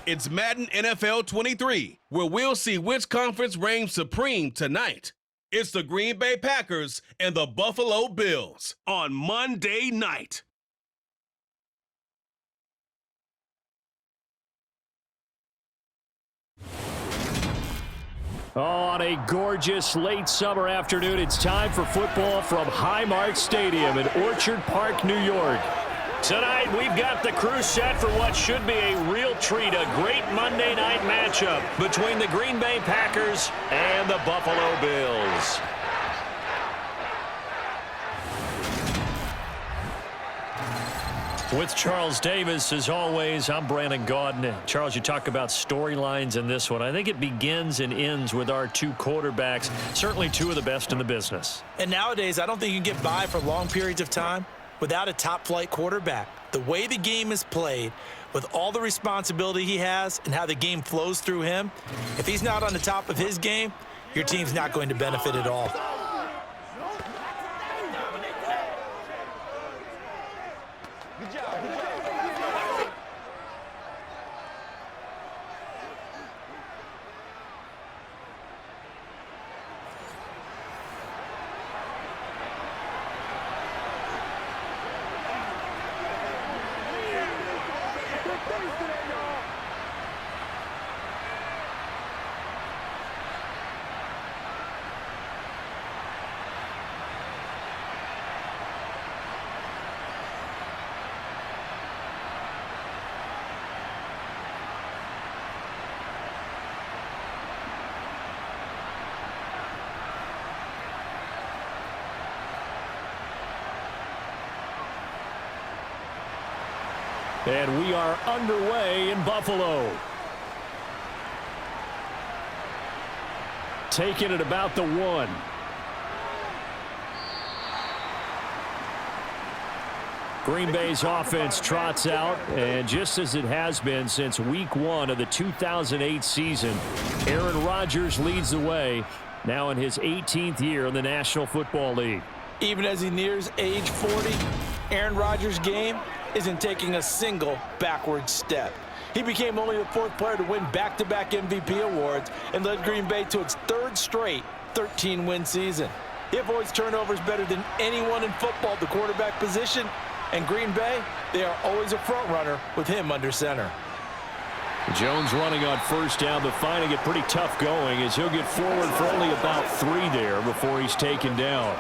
It's Madden NFL 23, where we'll see which conference reigns supreme tonight. It's the Green Bay Packers and the Buffalo Bills on Monday night. On a gorgeous late summer afternoon, it's time for football from Highmark Stadium in Orchard Park, New York. Tonight, we've got the crew set for what should be a real treat, a great Monday night matchup between the Green Bay Packers and the Buffalo Bills. With Charles Davis, as always, I'm Brandon Gaudin. Charles, you talk about storylines in this one. I think it begins and ends with our two quarterbacks, certainly two of the best in the business. And nowadays, I don't think you can get by for long periods of time without a top-flight quarterback. The way the game is played, with all the responsibility he has and how the game flows through him, if he's not on the top of his game, your team's not going to benefit at all. And we are underway in Buffalo. Taking it about the 1. Green Bay's offense trots out, and just as it has been since week 1 of the 2008 season, Aaron Rodgers leads the way, now in his 18th year in the National Football League. Even as he nears age 40, Aaron Rodgers' game isn't taking a single backward step. He became only the 4th player to win back-to-back MVP awards and led Green Bay to its 3rd straight 13-win season. He avoids turnovers better than anyone in football at the quarterback position, and Green Bay, they are always a front runner with him under center. Jones running on first down, but finding it pretty tough going as he'll get forward for only about 3 there before he's taken down.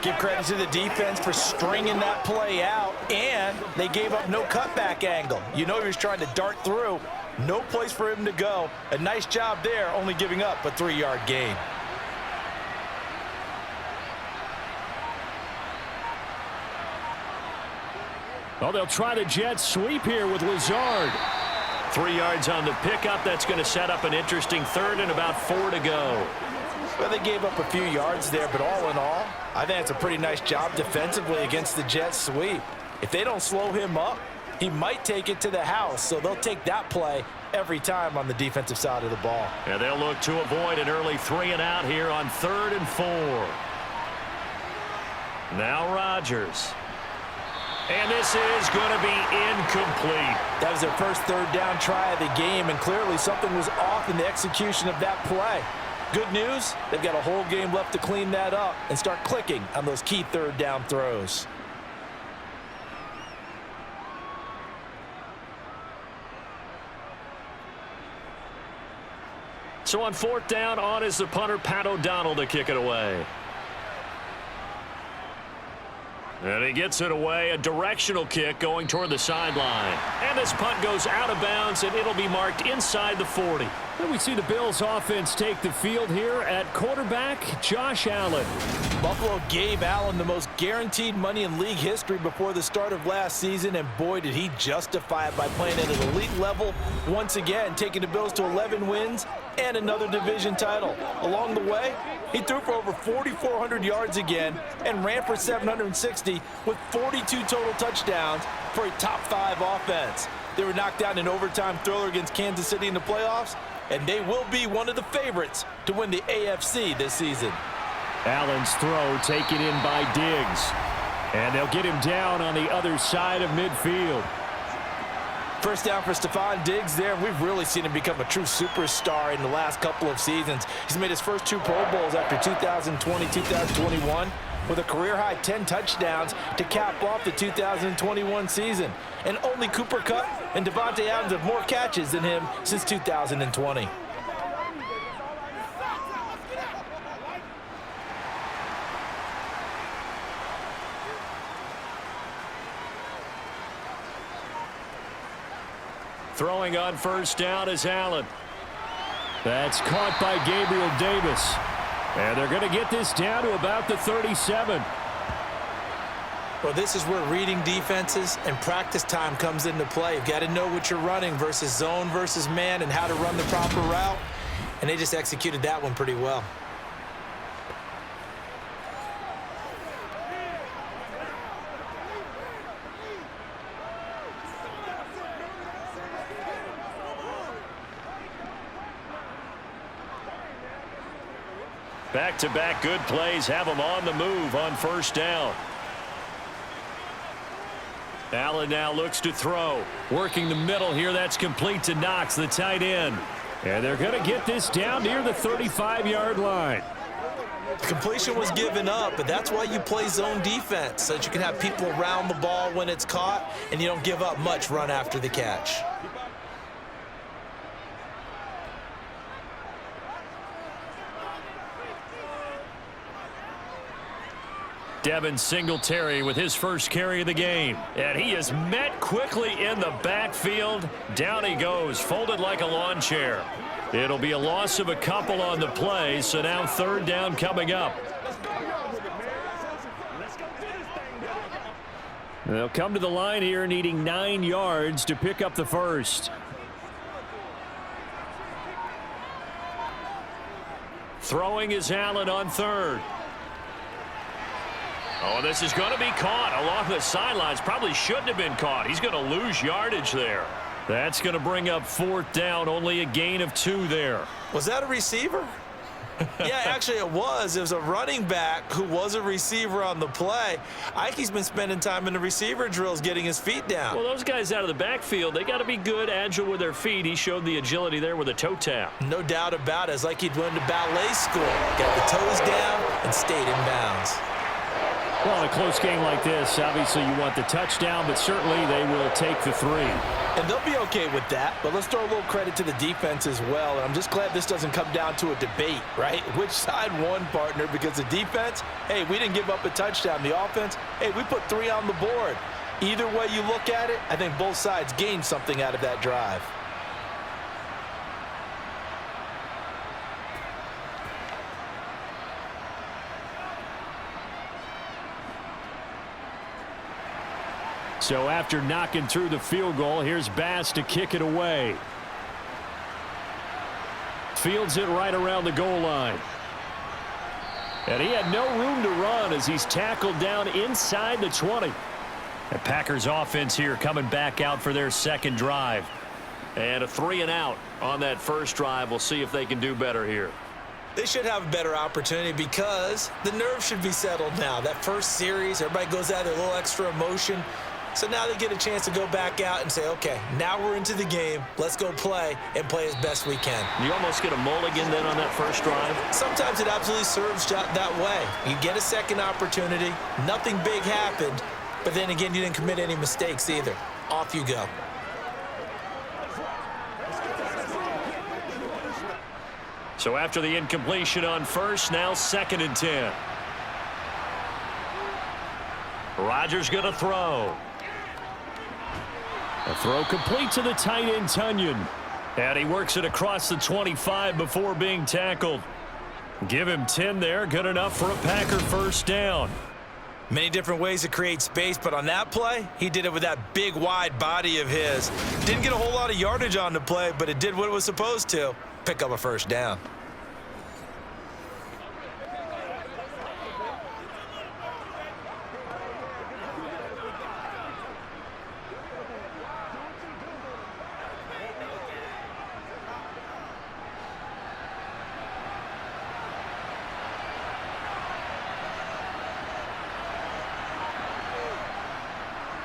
Give credit to the defense for stringing that play out, and they gave up no cutback angle. You know he was trying to dart through. No place for him to go. A nice job there, only giving up a 3-yard gain. Oh, they'll try the jet sweep here with Lazard. 3 yards on the pickup. That's going to set up an interesting 3rd and about 4 to go. Well, they gave up a few yards there, but all in all, I think it's a pretty nice job defensively against the jet sweep. If they don't slow him up, he might take it to the house, so they'll take that play every time on the defensive side of the ball. And they'll look to avoid an early 3 and out here on 3rd and 4. Now Rodgers. And this is going to be incomplete. That was their first 3rd down try of the game, and clearly something was off in the execution of that play. Good news, they've got a whole game left to clean that up and start clicking on those key 3rd down throws. So on 4th down, on is the punter, Pat O'Donnell, to kick it away. And he gets it away, a directional kick going toward the sideline. And this punt goes out of bounds, and it'll be marked inside the 40. And we see the Bills offense take the field here at quarterback, Josh Allen. Buffalo gave Allen the most guaranteed money in league history before the start of last season, and boy, did he justify it by playing at an elite level once again, taking the Bills to 11 wins and another division title. Along the way, he threw for over 4,400 yards again and ran for 760 with 42 total touchdowns for a top-5 offense. They were knocked out in an overtime thriller against Kansas City in the playoffs, and they will be one of the favorites to win the AFC this season. Allen's throw taken in by Diggs. And they'll get him down on the other side of midfield. First down for Stephon Diggs there. We've really seen him become a true superstar in the last couple of seasons. He's made his first 2 Pro Bowls after 2020, 2021, with a career-high 10 touchdowns to cap off the 2021 season. And only Cooper Kupp and Devontae Adams have more catches than him since 2020. Throwing on first down is Allen. That's caught by Gabriel Davis. And they're going to get this down to about the 37. Well, this is where reading defenses and practice time comes into play. You've got to know what you're running versus zone versus man and how to run the proper route. And they just executed that one pretty well. Back-to-back good plays have them on the move on first down. Allen now looks to throw. Working the middle here. That's complete to Knox, the tight end. And they're going to get this down near the 35-yard line. The completion was given up, but that's why you play zone defense, so that you can have people around the ball when it's caught, and you don't give up much run after the catch. Devin Singletary with his first carry of the game. And he is met quickly in the backfield. Down he goes, folded like a lawn chair. It'll be a loss of a couple on the play, so now third down coming up. They'll come to the line here needing 9 yards to pick up the first. Throwing is Allen on third. Oh, this is going to be caught along the sidelines. Probably shouldn't have been caught. He's going to lose yardage there. That's going to bring up fourth down. Only a gain of 2 there. Was that a receiver? Yeah, actually it was. It was a running back who was a receiver on the play. Ike's been spending time in the receiver drills getting his feet down. Well, those guys out of the backfield, they got to be good, agile with their feet. He showed the agility there with a toe tap. No doubt about it. It's like he'd went to ballet school. Got the toes down and stayed in bounds. Well, in a close game like this, obviously you want the touchdown, but certainly they will take the 3. And they'll be okay with that, but let's throw a little credit to the defense as well. And I'm just glad this doesn't come down to a debate, right? Which side won, partner? Because the defense, hey, we didn't give up a touchdown. The offense, hey, we put 3 on the board. Either way you look at it, I think both sides gained something out of that drive. So after knocking through the field goal, here's Bass to kick it away. Fields it right around the goal line. And he had no room to run as he's tackled down inside the 20. The Packers offense here coming back out for their second drive. And a 3-and-out on that first drive. We'll see if they can do better here. They should have a better opportunity because the nerves should be settled now. That first series, everybody goes out with a little extra emotion. So now they get a chance to go back out and say, okay, now we're into the game. Let's go play and play as best we can. You almost get a mulligan then on that first drive? Sometimes it absolutely serves that way. You get a second opportunity. Nothing big happened. But then again, you didn't commit any mistakes either. Off you go. So after the incompletion on first, now 2nd and 10. Rodgers going to throw. A throw complete to the tight end, Tunyon. And he works it across the 25 before being tackled. Give him 10 there. Good enough for a Packer first down. Many different ways to create space, but on that play, he did it with that big, wide body of his. Didn't get a whole lot of yardage on the play, but it did what it was supposed to. Pick up a first down.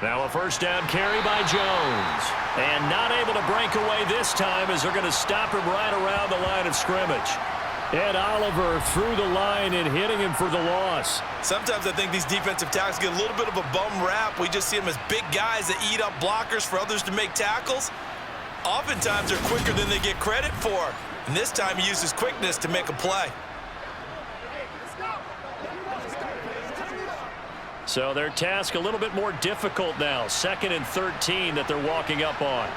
Now a first down carry by Jones. And not able to break away this time as they're going to stop him right around the line of scrimmage. Ed Oliver through the line and hitting him for the loss. Sometimes I think these defensive tackles get a little bit of a bum rap. We just see them as big guys that eat up blockers for others to make tackles. Oftentimes they're quicker than they get credit for. And this time he uses quickness to make a play. So their task a little bit more difficult now. 2nd and 13 that they're walking up on.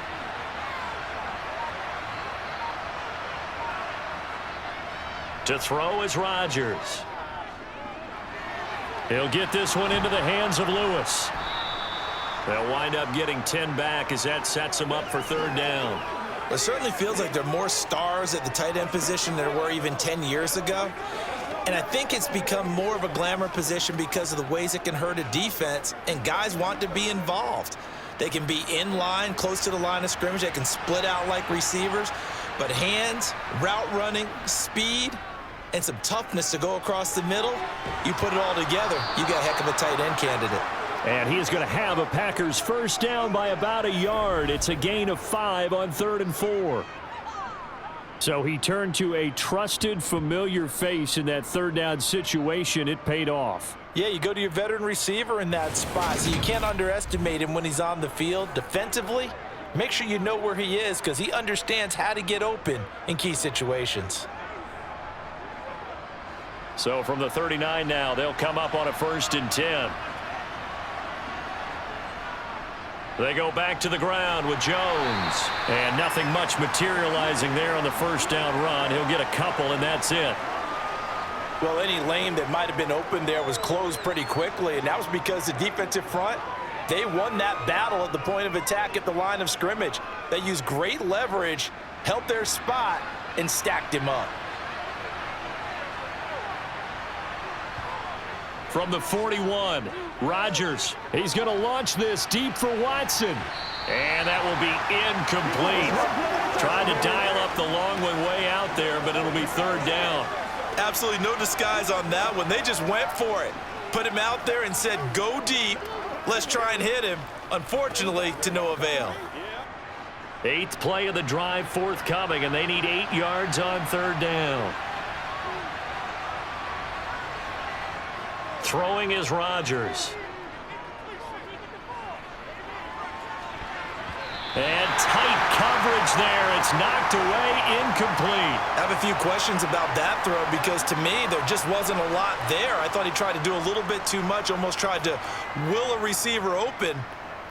To throw is Rodgers. He'll get this one into the hands of Lewis. They'll wind up getting 10 back as that sets them up for 3rd down. It certainly feels like there are more stars at the tight end position than there were even 10 years ago. And I think it's become more of a glamour position because of the ways it can hurt a defense, and guys want to be involved. They can be in line, close to the line of scrimmage. They can split out like receivers. But hands, route running, speed, and some toughness to go across the middle, you put it all together, you got a heck of a tight end candidate. And he is going to have a Packers first down by about a yard. It's a gain of 5 on 3rd and 4. So he turned to a trusted, familiar face in that 3rd down situation. It paid off. Yeah, you go to your veteran receiver in that spot, so you can't underestimate him when he's on the field. Defensively, make sure you know where he is because he understands how to get open in key situations. So from the 39 now, they'll come up on a 1st and 10. They go back to the ground with Jones. And nothing much materializing there on the 1st down run. He'll get a couple, and that's it. Well, any lane that might have been open there was closed pretty quickly, and that was because the defensive front, they won that battle at the point of attack at the line of scrimmage. They used great leverage, held their spot, and stacked him up. From the 41, Rodgers. He's going to launch this deep for Watson. And that will be incomplete. Trying to dial up the long one way out there, but it'll be 3rd down. Absolutely no disguise on that one. They just went for it. Put him out there and said, go deep. Let's try and hit him. Unfortunately, to no avail. 8th play of the drive forthcoming, and they need 8 yards on 3rd down. Throwing is Rodgers. And tight coverage there. It's knocked away, incomplete. I have a few questions about that throw because to me there just wasn't a lot there. I thought he tried to do a little bit too much, almost tried to will a receiver open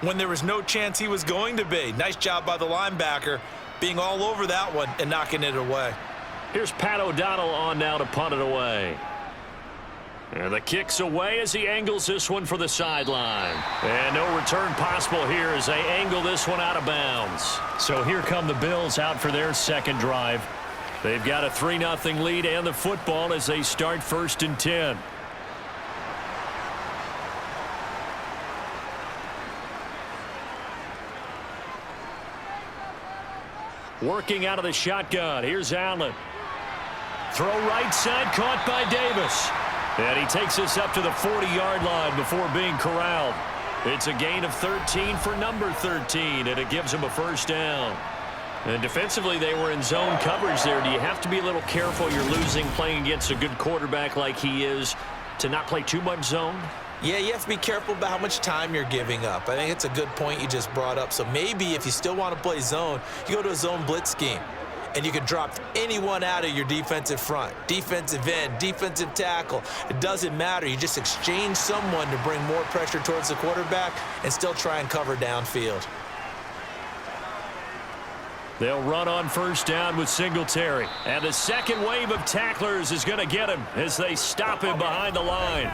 when there was no chance he was going to be. Nice job by the linebacker being all over that one and knocking it away. Here's Pat O'Donnell on now to punt it away. And the kick's away as he angles this one for the sideline. And no return possible here as they angle this one out of bounds. So here come the Bills out for their 2nd drive. They've got a 3-0 lead and the football as they start 1st and 10. Working out of the shotgun. Here's Allen. Throw right side, caught by Davis. And he takes this up to the 40-yard line before being corralled. It's a gain of 13 for number 13, and it gives him a 1st down. And defensively, they were in zone coverage there. Do you have to be a little careful? You're losing playing against a good quarterback like he is to not play too much zone? Yeah, you have to be careful about how much time you're giving up. I think it's a good point you just brought up. So maybe if you still want to play zone, you go to a zone blitz scheme. And you can drop anyone out of your defensive front, defensive end, defensive tackle. It doesn't matter. You just exchange someone to bring more pressure towards the quarterback and still try and cover downfield. They'll run on 1st down with Singletary. And the second wave of tacklers is going to get him as they stop him behind the line.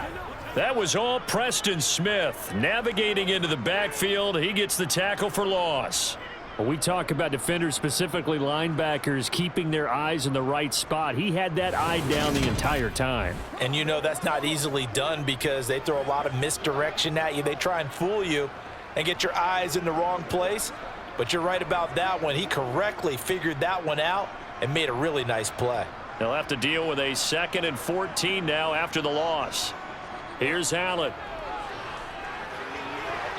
That was all Preston Smith navigating into the backfield. He gets the tackle for loss. When we talk about defenders, specifically linebackers, keeping their eyes in the right spot, he had that eye down the entire time. And you know that's not easily done because they throw a lot of misdirection at you. They try and fool you and get your eyes in the wrong place. But you're right about that one. He correctly figured that one out and made a really nice play. They'll have to deal with a 2nd and 14 now after the loss. Here's Allen.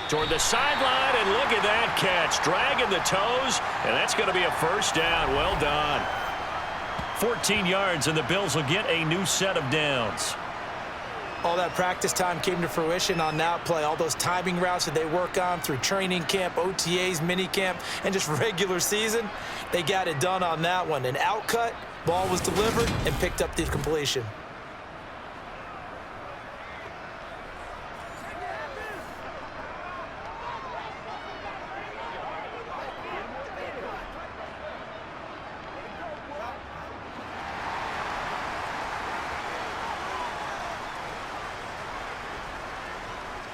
Toward the sideline, and look at that catch. Dragging the toes, and that's going to be a first down. Well done. 14 yards, and the Bills will get a new set of downs. All that practice time came to fruition on that play. All those timing routes that they work on through training camp, OTAs, minicamp, and just regular season, they got it done on that one. An outcut, ball was delivered, and picked up the completion.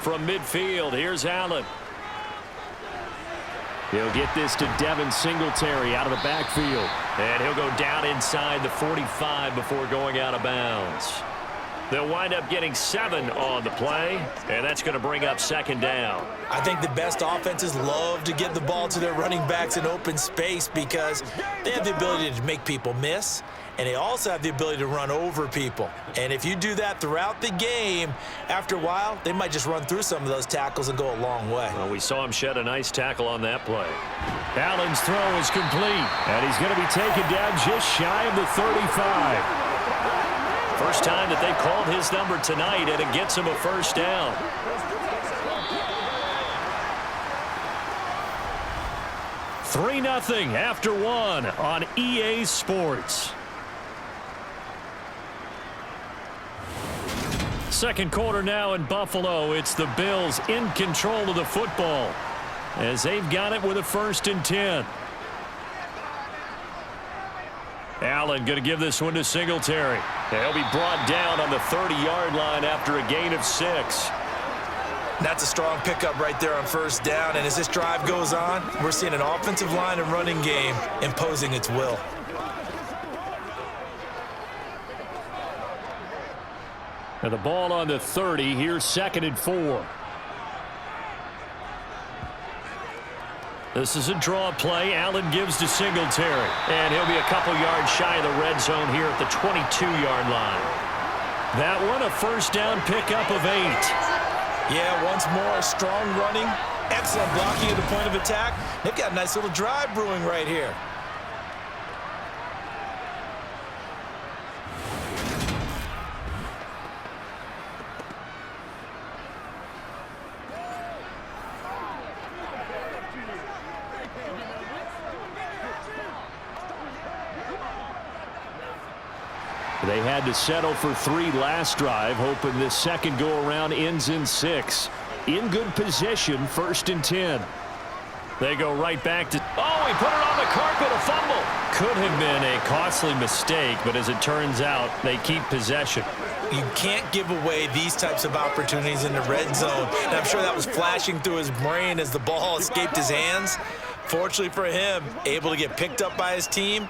From midfield, here's Allen. He'll get this to Devin Singletary out of the backfield. And he'll go down inside the 45 before going out of bounds. They'll wind up getting 7 on the play, and that's going to bring up second down. I think the best offenses love to get the ball to their running backs in open space because they have the ability to make people miss, and they also have the ability to run over people. And if you do that throughout the game, after a while, they might just run through some of those tackles and go a long way. Well, we saw him shed a nice tackle on that play. Allen's throw is complete, and he's going to be taken down just shy of the 35. First time that they called his number tonight, and it gets him a first down. Three 3-0 after one on EA Sports. Second quarter now in Buffalo. It's the Bills in control of the football as they've got it with a 1st and 10. Allen going to give this one to Singletary. He'll be brought down on the 30-yard line after a gain of 6. That's a strong pickup right there on first down. And as this drive goes on, we're seeing an offensive line and running game imposing its will. And the ball on the 30. Here's 2nd and 4. This is a draw play. Allen gives to Singletary. And he'll be a couple yards shy of the red zone here at the 22-yard line. That one, a first down pickup of 8. Yeah, once more, strong running, excellent blocking at the point of attack. They've got a nice little drive brewing right here. They had to settle for 3 last drive, hoping this second go-around ends in 6. In good position, 1st and 10. They go right back to... Oh, he put it on the carpet, a fumble. Could have been a costly mistake, but as it turns out, they keep possession. You can't give away these types of opportunities in the red zone. And I'm sure that was flashing through his brain as the ball escaped his hands. Fortunately for him, able to get picked up by his team,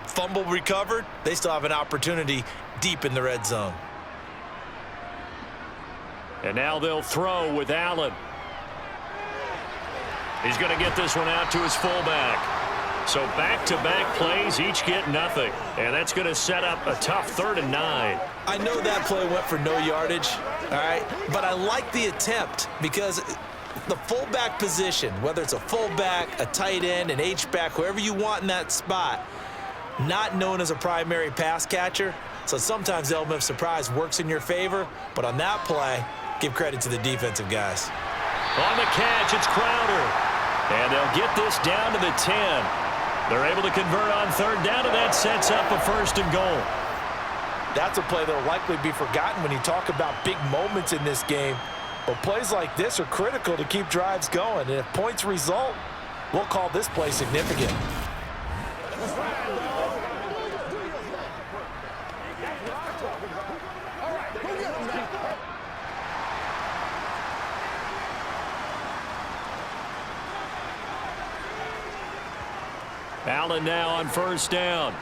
fumble recovered. They still have an opportunity deep in the red zone. And now they'll throw with Allen. He's going to get this one out to his fullback. So back-to-back plays, each get nothing. And that's going to set up a tough 3rd and 9. I know that play went for no yardage, all right? But I like the attempt because the fullback position, whether it's a fullback, a tight end, an H-back, whoever you want in that spot, not known as a primary pass catcher, so sometimes the element of surprise works in your favor, but on that play, give credit to the defensive guys. On the catch, it's Crowder. And they'll get this down to the 10. They're able to convert on 3rd down, and that sets up a 1st and goal. That's a play that will likely be forgotten when you talk about big moments in this game, but plays like this are critical to keep drives going, and if points result, we'll call this play significant. Allen now on 1st down.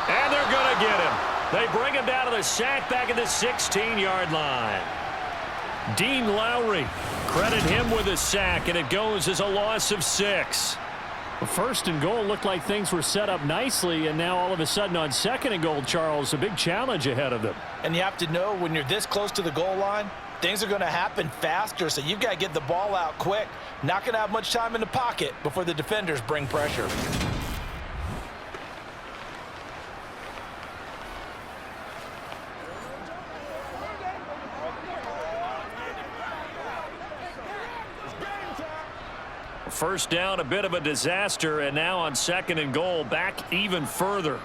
And they're going to get him. They bring him down to the sack back at the 16-yard line. Dean Lowry, credit him with a sack, and it goes as a loss of 6. The 1st and goal looked like things were set up nicely, and now all of a sudden on 2nd and goal, Charles, a big challenge ahead of them. And you have to know when you're this close to the goal line, things are going to happen faster, so you've got to get the ball out quick. Not going to have much time in the pocket before the defenders bring pressure. First down, a bit of a disaster, and now on 2nd and goal, back even further.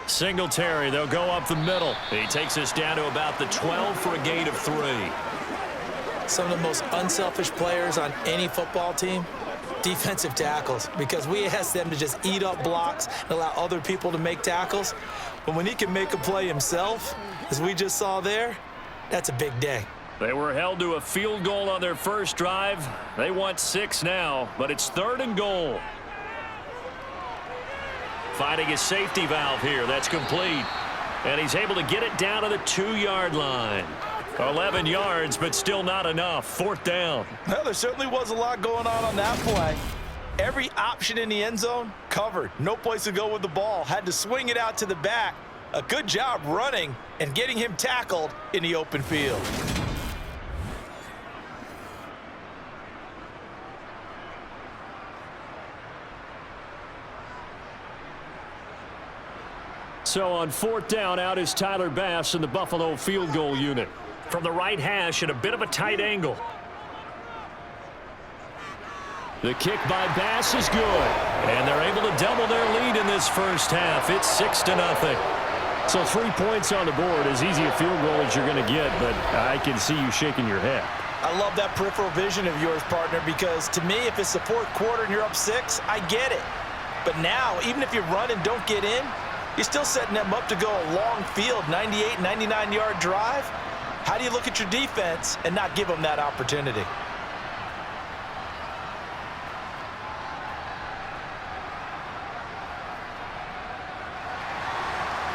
Singletary, they'll go up the middle. He takes us down to about the 12 for a gain of 3. Some of the most unselfish players on any football team, defensive tackles, because we ask them to just eat up blocks and allow other people to make tackles. But when he can make a play himself, as we just saw there, that's a big day. They were held to a field goal on their first drive. They want 6 now, but it's 3rd and goal. Finding his safety valve here. That's complete. And he's able to get it down to the 2-yard line. 11 yards, but still not enough. 4th down. Well, there certainly was a lot going on that play. Every option in the end zone covered. No place to go with the ball. Had to swing it out to the back. A good job running and getting him tackled in the open field. So on 4th down, out is Tyler Bass in the Buffalo field goal unit. From the right hash at a bit of a tight angle. The kick by Bass is good. And they're able to double their lead in this first half. It's 6-0. So 3 points on the board. As easy a field goal as you're going to get, but I can see you shaking your head. I love that peripheral vision of yours, partner, because to me, if it's the 4th quarter and you're up 6, I get it. But now, even if you run and don't get in, you're still setting them up to go a long field, 98, 99-yard drive. How do you look at your defense and not give them that opportunity?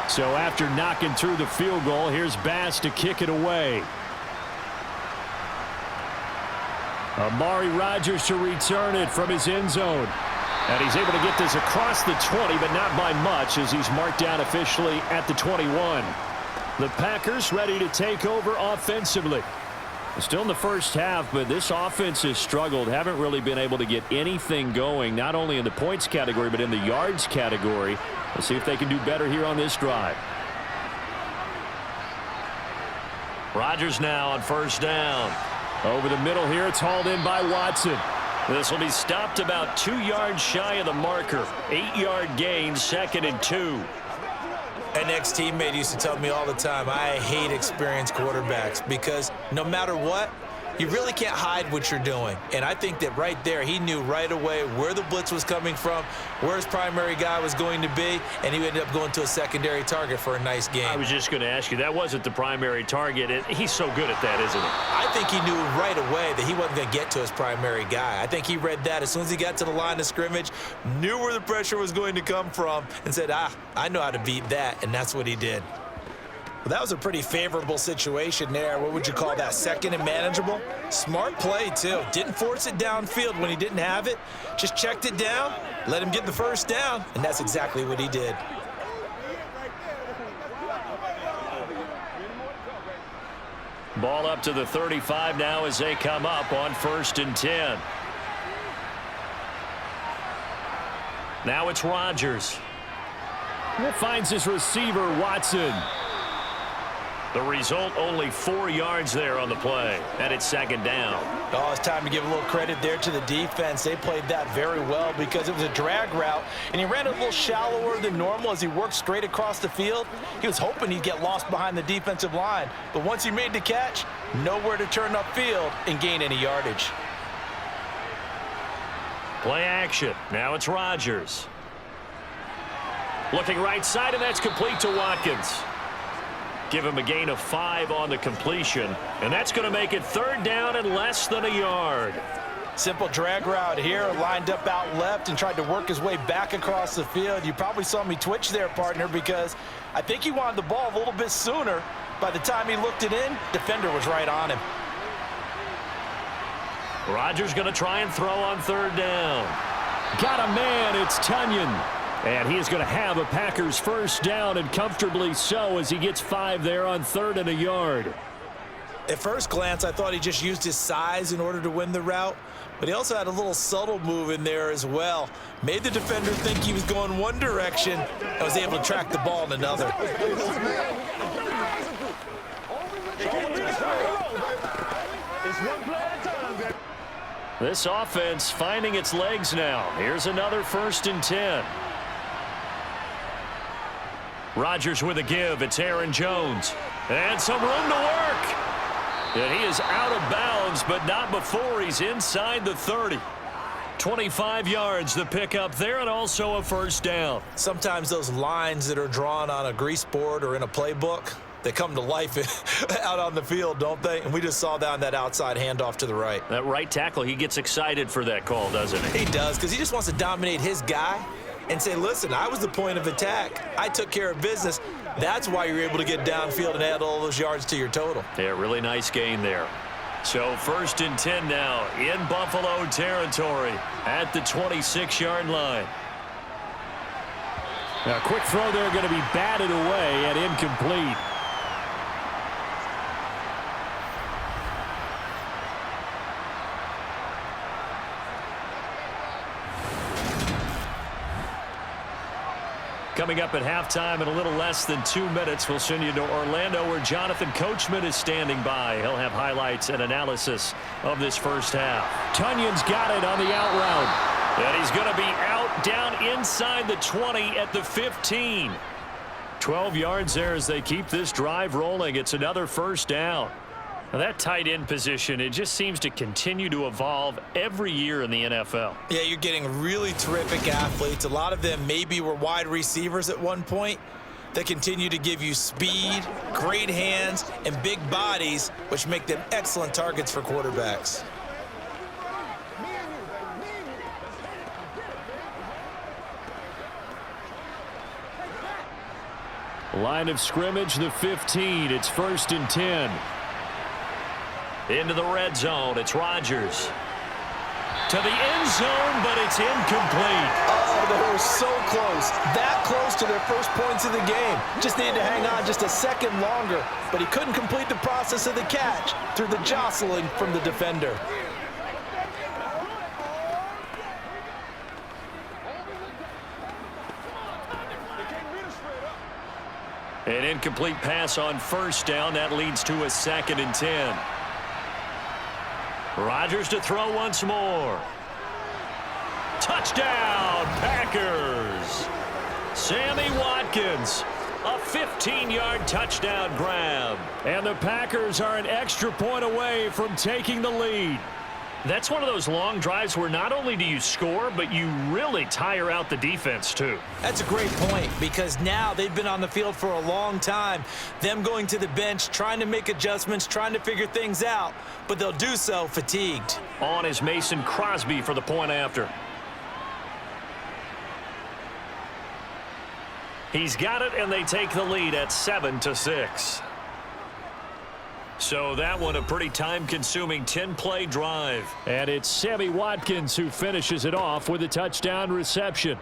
So after knocking through the field goal, here's Bass to kick it away. Amari Rodgers to return it from his end zone. And he's able to get this across the 20, but not by much, as he's marked down officially at the 21. The Packers ready to take over offensively. Still in the first half, but this offense has struggled. Haven't really been able to get anything going, not only in the points category, but in the yards category. We'll see if they can do better here on this drive. Rodgers now on 1st down. Over the middle here, it's hauled in by Watson. This will be stopped about 2 yards shy of the marker. 8-yard gain, 2nd and 2. An ex-teammate used to tell me all the time, I hate experienced quarterbacks because no matter what, you really can't hide what you're doing. And I think that right there, he knew right away where the blitz was coming from, where his primary guy was going to be, and he ended up going to a secondary target for a nice game. I was just going to ask you, that wasn't the primary target. He's so good at that, isn't he? I think he knew right away that he wasn't going to get to his primary guy. I think he read that as soon as he got to the line of scrimmage, knew where the pressure was going to come from, and said, I know how to beat that, and that's what he did. Well, that was a pretty favorable situation there. What would you call that? 2nd and manageable? Smart play, too. Didn't force it downfield when he didn't have it. Just checked it down, let him get the 1st down, and that's exactly what he did. Ball up to the 35 now as they come up on 1st and 10. Now it's Rodgers. Finds his receiver, Watson. The result, only 4 yards there on the play, and it's 2nd down. Oh, it's time to give a little credit there to the defense. They played that very well because it was a drag route, and he ran a little shallower than normal as he worked straight across the field. He was hoping he'd get lost behind the defensive line, but once he made the catch, nowhere to turn upfield and gain any yardage. Play action. Now it's Rodgers. Looking right side, and that's complete to Watkins. Give him a gain of 5 on the completion, and that's going to make it 3rd down and less than a yard. Simple drag route here, lined up out left and tried to work his way back across the field. You probably saw me twitch there, partner, because I think he wanted the ball a little bit sooner. By the time he looked it in, defender was right on him. Rodgers going to try and throw on 3rd down. Got a man, it's Tunyon. And he is going to have a Packers 1st down, and comfortably so, as he gets 5 there on 3rd and a yard. At first glance, I thought he just used his size in order to win the route, but he also had a little subtle move in there as well. Made the defender think he was going one direction and was able to track the ball in another. This offense finding its legs now. Here's another 1st and 10. Rodgers with a give. It's Aaron Jones. And some room to work. And he is out of bounds, but not before he's inside the 30. 25 yards the pickup there, and also a 1st down. Sometimes those lines that are drawn on a grease board or in a playbook, they come to life out on the field, don't they? And we just saw that on that outside handoff to the right. That right tackle, he gets excited for that call, doesn't he? He does, because he just wants to dominate his guy and say, listen, I was the point of attack. I took care of business. That's why you're able to get downfield and add all those yards to your total. Yeah, really nice gain there. So 1st and 10 now in Buffalo territory at the 26-yard line. A quick throw there going to be batted away and incomplete. Coming up at halftime in a little less than 2 minutes, we'll send you to Orlando where Jonathan Coachman is standing by. He'll have highlights and analysis of this first half. Tunyon's got it on the out route. And he's going to be out down inside the 20 at the 15. 12 yards there as they keep this drive rolling. It's another 1st down. Now that tight end position, it just seems to continue to evolve every year in the NFL. Yeah, you're getting really terrific athletes. A lot of them maybe were wide receivers at one point. They continue to give you speed, great hands, and big bodies, which make them excellent targets for quarterbacks. Line of scrimmage, the 15. It's 1st and 10. Into the red zone. It's Rodgers. To the end zone, but it's incomplete. Oh, they were so close. That close to their first points of the game. Just needed to hang on just a second longer, but he couldn't complete the process of the catch through the jostling from the defender. An incomplete pass on 1st down. That leads to a 2nd and 10. Rodgers to throw once more. Touchdown, Packers. Sammy Watkins, a 15-yard touchdown grab. And the Packers are an extra point away from taking the lead. That's one of those long drives where not only do you score, but you really tire out the defense, too. That's a great point, because now they've been on the field for a long time. Them going to the bench, trying to make adjustments, trying to figure things out, but they'll do so fatigued. On is Mason Crosby for the point after. He's got it, and they take the lead at 7-6. So that one a pretty time-consuming 10-play drive. And it's Sammy Watkins who finishes it off with a touchdown reception.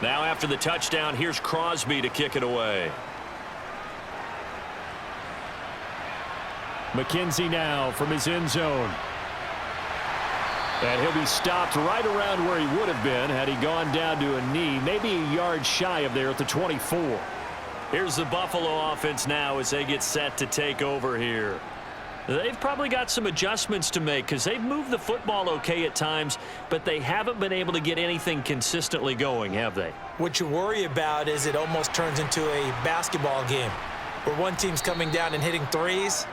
Now after the touchdown, here's Crosby to kick it away. McKenzie now from his end zone. And he'll be stopped right around where he would have been had he gone down to a knee, maybe a yard shy of there at the 24. Here's the Buffalo offense now as they get set to take over here. They've probably got some adjustments to make because they've moved the football okay at times, but they haven't been able to get anything consistently going, have they? What you worry about is it almost turns into a basketball game where one team's coming down and hitting threes,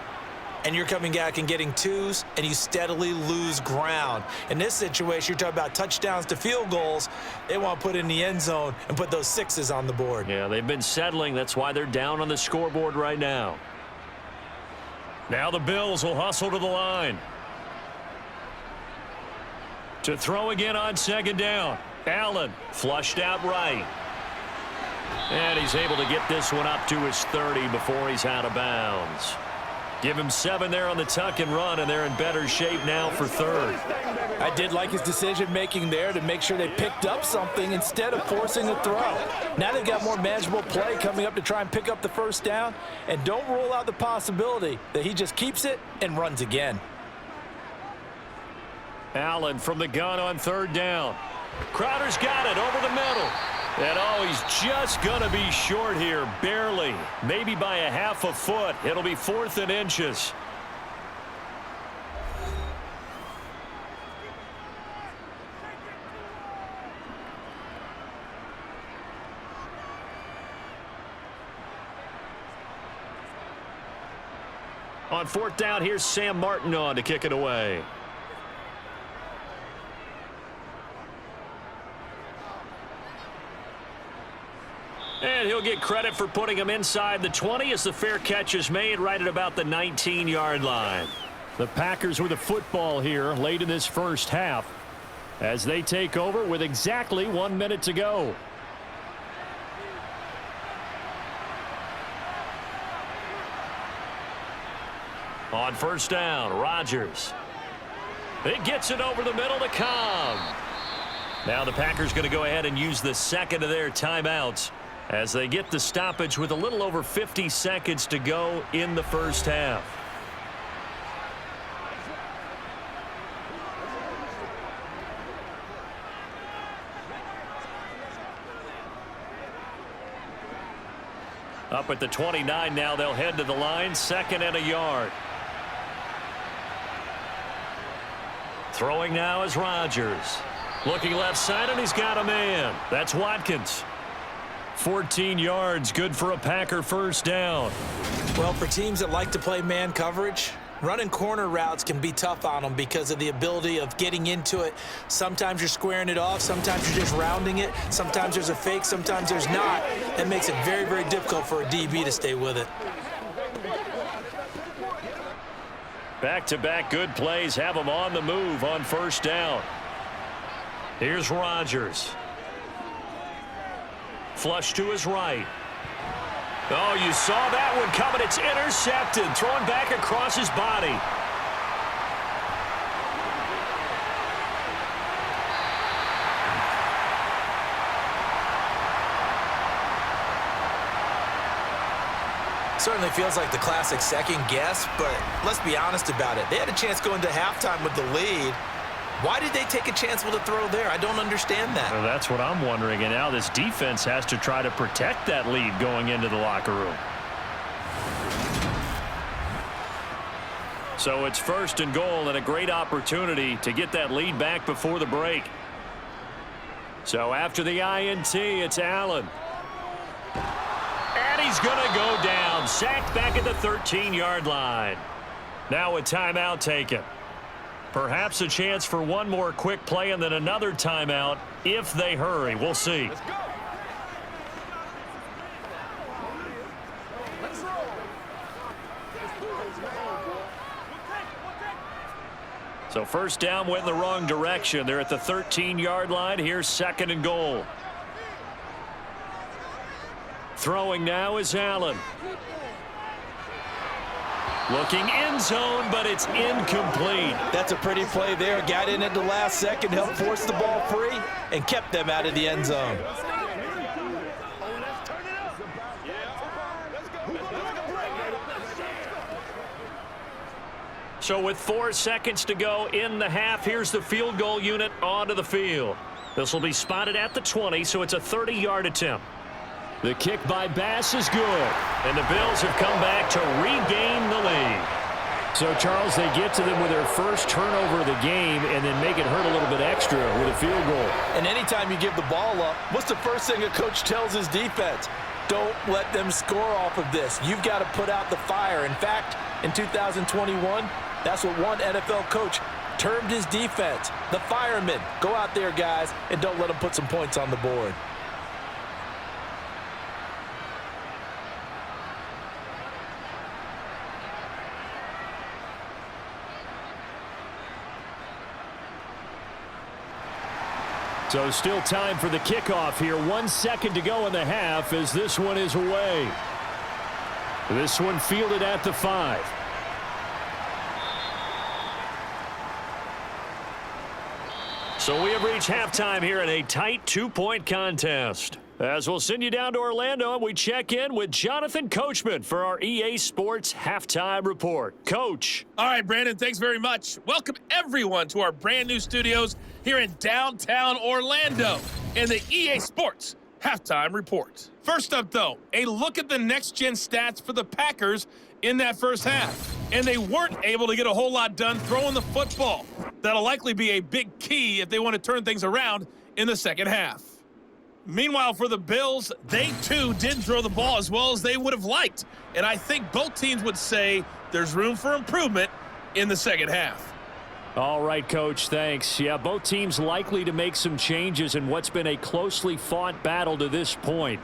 and you're coming back and getting twos, and you steadily lose ground. In this situation, you're talking about touchdowns to field goals. They want to put in the end zone and put those sixes on the board. Yeah, they've been settling. That's why they're down on the scoreboard right now. Now the Bills will hustle to the line. To throw again on second down. Allen flushed out right. And he's able to get this one up to his 30 before he's out of bounds. Give him 7 there on the tuck and run, and they're in better shape now for third. I did like his decision-making there to make sure they picked up something instead of forcing a throw. Now they've got more manageable play coming up to try and pick up the first down, and don't rule out the possibility that he just keeps it and runs again. Allen from the gun on third down. Crowder's got it over the middle. And oh, he's just going to be short here, barely. Maybe by a half a foot. It'll be 4th and inches. On 4th down, here's Sam Martin on to kick it away. And he'll get credit for putting him inside the 20 as the fair catch is made right at about the 19-yard line. The Packers with the football here late in this first half as they take over with exactly 1 minute to go. On first down, Rodgers. It gets it over the middle to Cobb. Now the Packers going to go ahead and use the second of their timeouts as they get the stoppage with a little over 50 seconds to go in the first half. Up at the 29 now, they'll head to the line, 2nd and a yard. Throwing now is Rodgers. Looking left side, and he's got a man. That's Watkins. 14 yards, good for a Packer first down. Well, for teams that like to play man coverage, running corner routes can be tough on them because of the ability of getting into it. Sometimes you're squaring it off. Sometimes you're just rounding it. Sometimes there's a fake. Sometimes there's not. That makes it very, very difficult for a DB to stay with it. Back-to-back good plays have them on the move on first down. Here's Rodgers. Flush to his right. Oh, you saw that one coming. It's intercepted. Thrown back across his body. Certainly feels like the classic second guess, but let's be honest about it. They had a chance going to halftime with the lead. Why did they take a chance with a throw there? I don't understand that. Well, that's what I'm wondering. And now this defense has to try to protect that lead going into the locker room. So it's 1st and goal and a great opportunity to get that lead back before the break. So after the INT, it's Allen. And he's going to go down. Sacked back at the 13-yard line. Now a timeout taken. Perhaps a chance for one more quick play and then another timeout if they hurry. We'll see. So first down went in the wrong direction. They're at the 13-yard line. Here's 2nd and goal. Throwing now is Allen. Looking end zone, but it's incomplete. That's a pretty play there. Got in at the last second, helped force the ball free, and kept them out of the end zone. So with 4 seconds to go in the half, here's the field goal unit onto the field. This will be spotted at the 20, so it's a 30-yard attempt. The kick by Bass is good, and the Bills have come back to regain the lead. So, Charles, they get to them with their first turnover of the game and then make it hurt a little bit extra with a field goal. And anytime you give the ball up, what's the first thing a coach tells his defense? Don't let them score off of this. You've got to put out the fire. In fact, in 2021, that's what one NFL coach termed his defense, the firemen. Go out there, guys, and don't let them put some points on the board. So still time for the kickoff here. 1 second to go in the half as this one is away. This one fielded at the 5. So we have reached halftime here in a tight 2-point contest. As we'll send you down to Orlando, and we check in with Jonathan Coachman for our EA Sports Halftime Report. Coach. All right, Brandon, thanks very much. Welcome, everyone, to our brand new studios here in downtown Orlando in the EA Sports Halftime Report. First up, though, a look at the next-gen stats for the Packers in that first half. And they weren't able to get a whole lot done throwing the football. That'll likely be a big key if they want to turn things around in the second half. Meanwhile, for the Bills, they too didn't throw the ball as well as they would have liked. And I think both teams would say there's room for improvement in the second half. All right, Coach, thanks. Yeah, both teams likely to make some changes in what's been a closely fought battle to this point.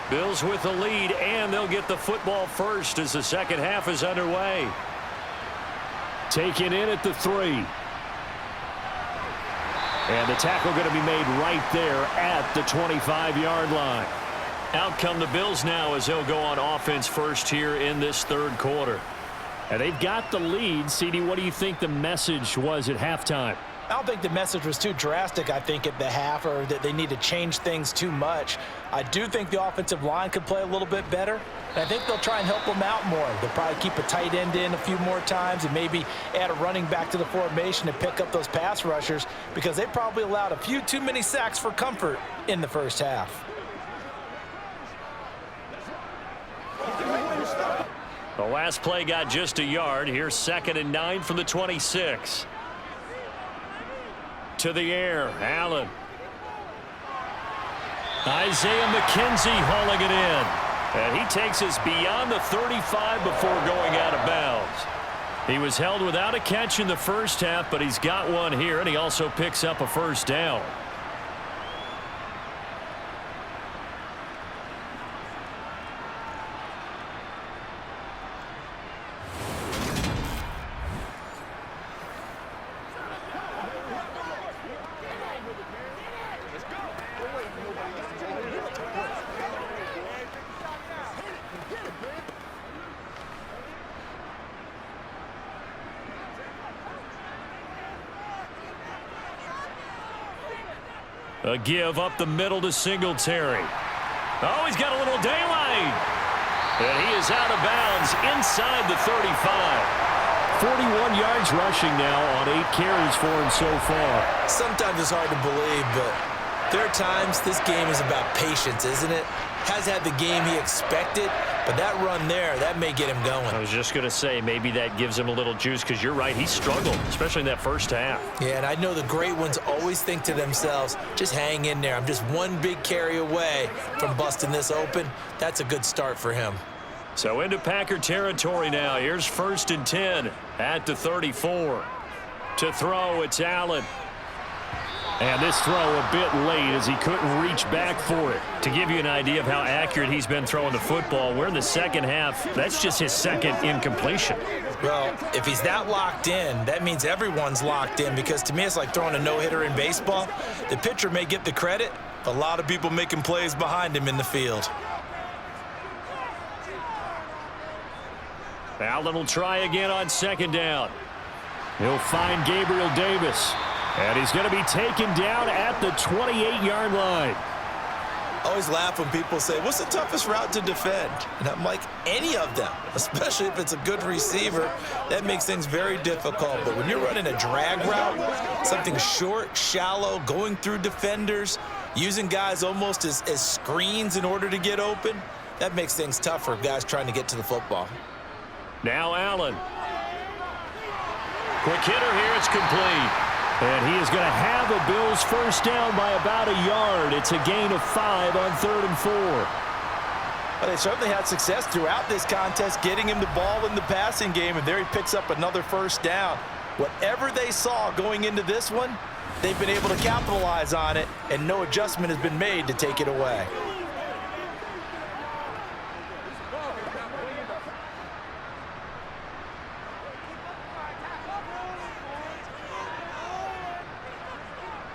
Bills with the lead, and they'll get the football first as the second half is underway. Taken in at the 3. And the tackle going to be made right there at the 25-yard line. Out come the Bills now as they'll go on offense first here in this third quarter. And they've got the lead. CD, what do you think the message was at halftime? I don't think the message was too drastic, I think, at the half, or that they need to change things too much. I do think the offensive line could play a little bit better. And I think they'll try and help them out more. They'll probably keep a tight end in a few more times and maybe add a running back to the formation to pick up those pass rushers, because they probably allowed a few too many sacks for comfort in the first half. The last play got just a yard. Here's 2nd and 9 from the 26. To the air, Allen. Isaiah McKenzie hauling it in. And he takes us beyond the 35 before going out of bounds. He was held without a catch in the first half, but he's got one here, and he also picks up a first down. A give up the middle to Singletary. Oh, he's got a little daylight. And he is out of bounds inside the 35. 41 yards rushing now on 8 carries for him so far. Sometimes it's hard to believe, but there are times this game is about patience, isn't it? Has had the game he expected, but that run there, that may get him going. I was just going to say, maybe that gives him a little juice, because you're right, he struggled, especially in that first half. Yeah, and I know the great ones always think to themselves, just hang in there. I'm just one big carry away from busting this open. That's a good start for him. So into Packer territory now. Here's 1st and 10 at the 34. To throw, it's Allen. And this throw a bit late as he couldn't reach back for it. To give you an idea of how accurate he's been throwing the football, we're in the second half. That's just his second incompletion. Well, if he's that locked in, that means everyone's locked in, because to me it's like throwing a no-hitter in baseball. The pitcher may get the credit, a lot of people making plays behind him in the field. Allen will try again on 2nd down. He'll find Gabriel Davis. And he's going to be taken down at the 28-yard line. I always laugh when people say, what's the toughest route to defend? And I'm like, any of them, especially if it's a good receiver. That makes things very difficult. But when you're running a drag route, something short, shallow, going through defenders, using guys almost as screens in order to get open, that makes things tough for guys trying to get to the football. Now Allen. Quick hitter here, it's complete. And he is going to have a Bills first down by about a yard. It's a gain of 5 on 3rd and 4. Well, they certainly had success throughout this contest getting him the ball in the passing game, and there he picks up another first down. Whatever they saw going into this one, they've been able to capitalize on it, and no adjustment has been made to take it away.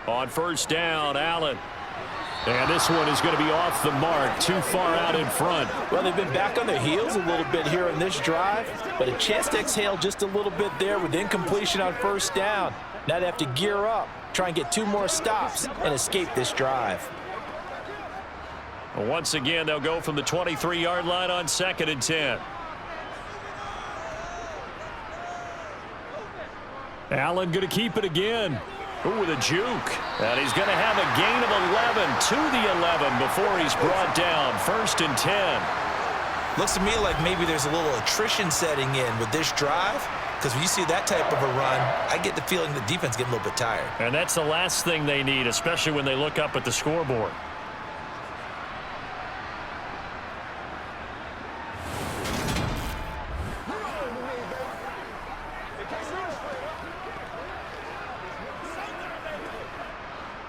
On first down, Allen. And this one is going to be off the mark, too far out in front. Well, they've been back on their heels a little bit here in this drive, but a chance to exhale just a little bit there with incompletion on first down. Now they have to gear up, try and get 2 more stops, and escape this drive. Once again, they'll go from the 23-yard line on 2nd and 10. Allen going to keep it again. Ooh, with a juke. And he's going to have a gain of 11 to the 11 before he's brought down. 1st and 10. Looks to me like maybe there's a little attrition setting in with this drive, because when you see that type of a run, I get the feeling the defense getting a little bit tired. And that's the last thing they need, especially when they look up at the scoreboard.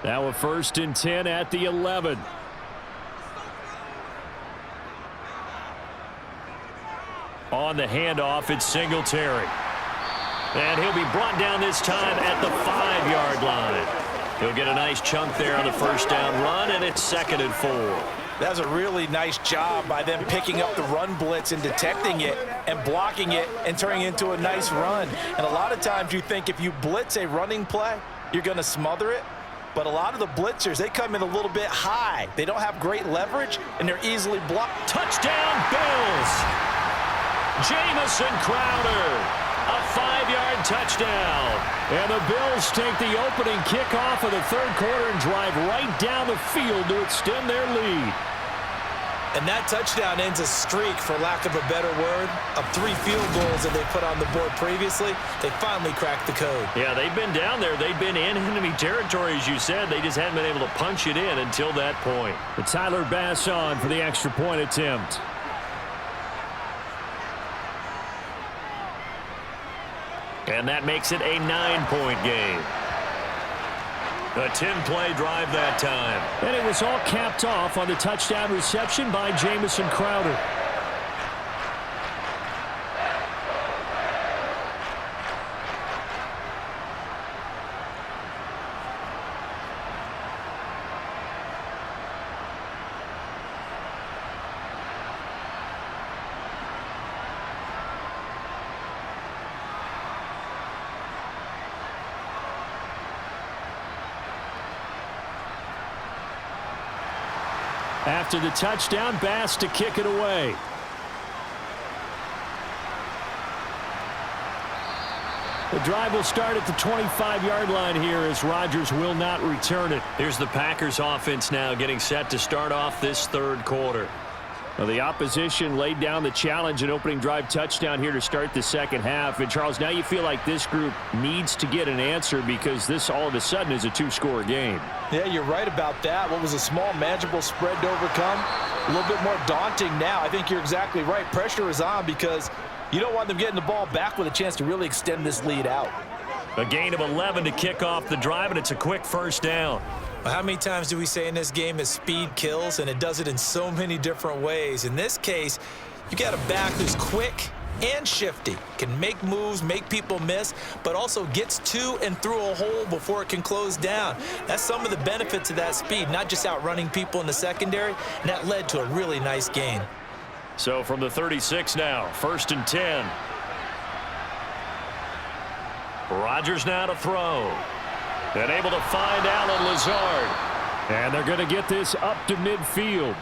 Now a 1st and 10 at the 11. On the handoff, it's Singletary. And he'll be brought down this time at the 5-yard line. He'll get a nice chunk there on the first down run, and it's 2nd and 4. That was a really nice job by them picking up the run blitz and detecting it and blocking it and turning it into a nice run. And a lot of times you think if you blitz a running play, you're going to smother it. But a lot of the blitzers, they come in a little bit high. They don't have great leverage, and they're easily blocked. Touchdown, Bills! Jamison Crowder, a 5-yard touchdown. And the Bills take the opening kickoff of the 3rd quarter and drive right down the field to extend their lead. And that touchdown ends a streak, for lack of a better word, of 3 field goals that they put on the board previously. They finally cracked the code. Yeah, they've been down there. They've been in enemy territory, as you said. They just hadn't been able to punch it in until that point. And Tyler Bass on for the extra point attempt. And that makes it a 9-point game. A 10-play drive that time. And it was all capped off on the touchdown reception by Jamison Crowder. After the touchdown, Bass to kick it away. The drive will start at the 25-yard line here as Rodgers will not return it. Here's the Packers offense now getting set to start off this 3rd quarter. Well, the opposition laid down the challenge and opening drive touchdown here to start the 2nd half. And, Charles, now you feel like this group needs to get an answer because this all of a sudden is a 2-score game. Yeah, you're right about that. What was a small, manageable spread to overcome, a little bit more daunting now. I think you're exactly right. Pressure is on because you don't want them getting the ball back with a chance to really extend this lead out. A gain of 11 to kick off the drive, and it's a quick first down. How many times do we say in this game that speed kills, and it does it in so many different ways? In this case, you got a back who's quick and shifty, can make moves, make people miss, but also gets to and through a hole before it can close down. That's some of the benefits of that speed, not just outrunning people in the secondary, and that led to a really nice gain. So from the 36 now, 1st and 10. Rodgers now to throw. And able to find Allen Lazard. And they're going to get this up to midfield.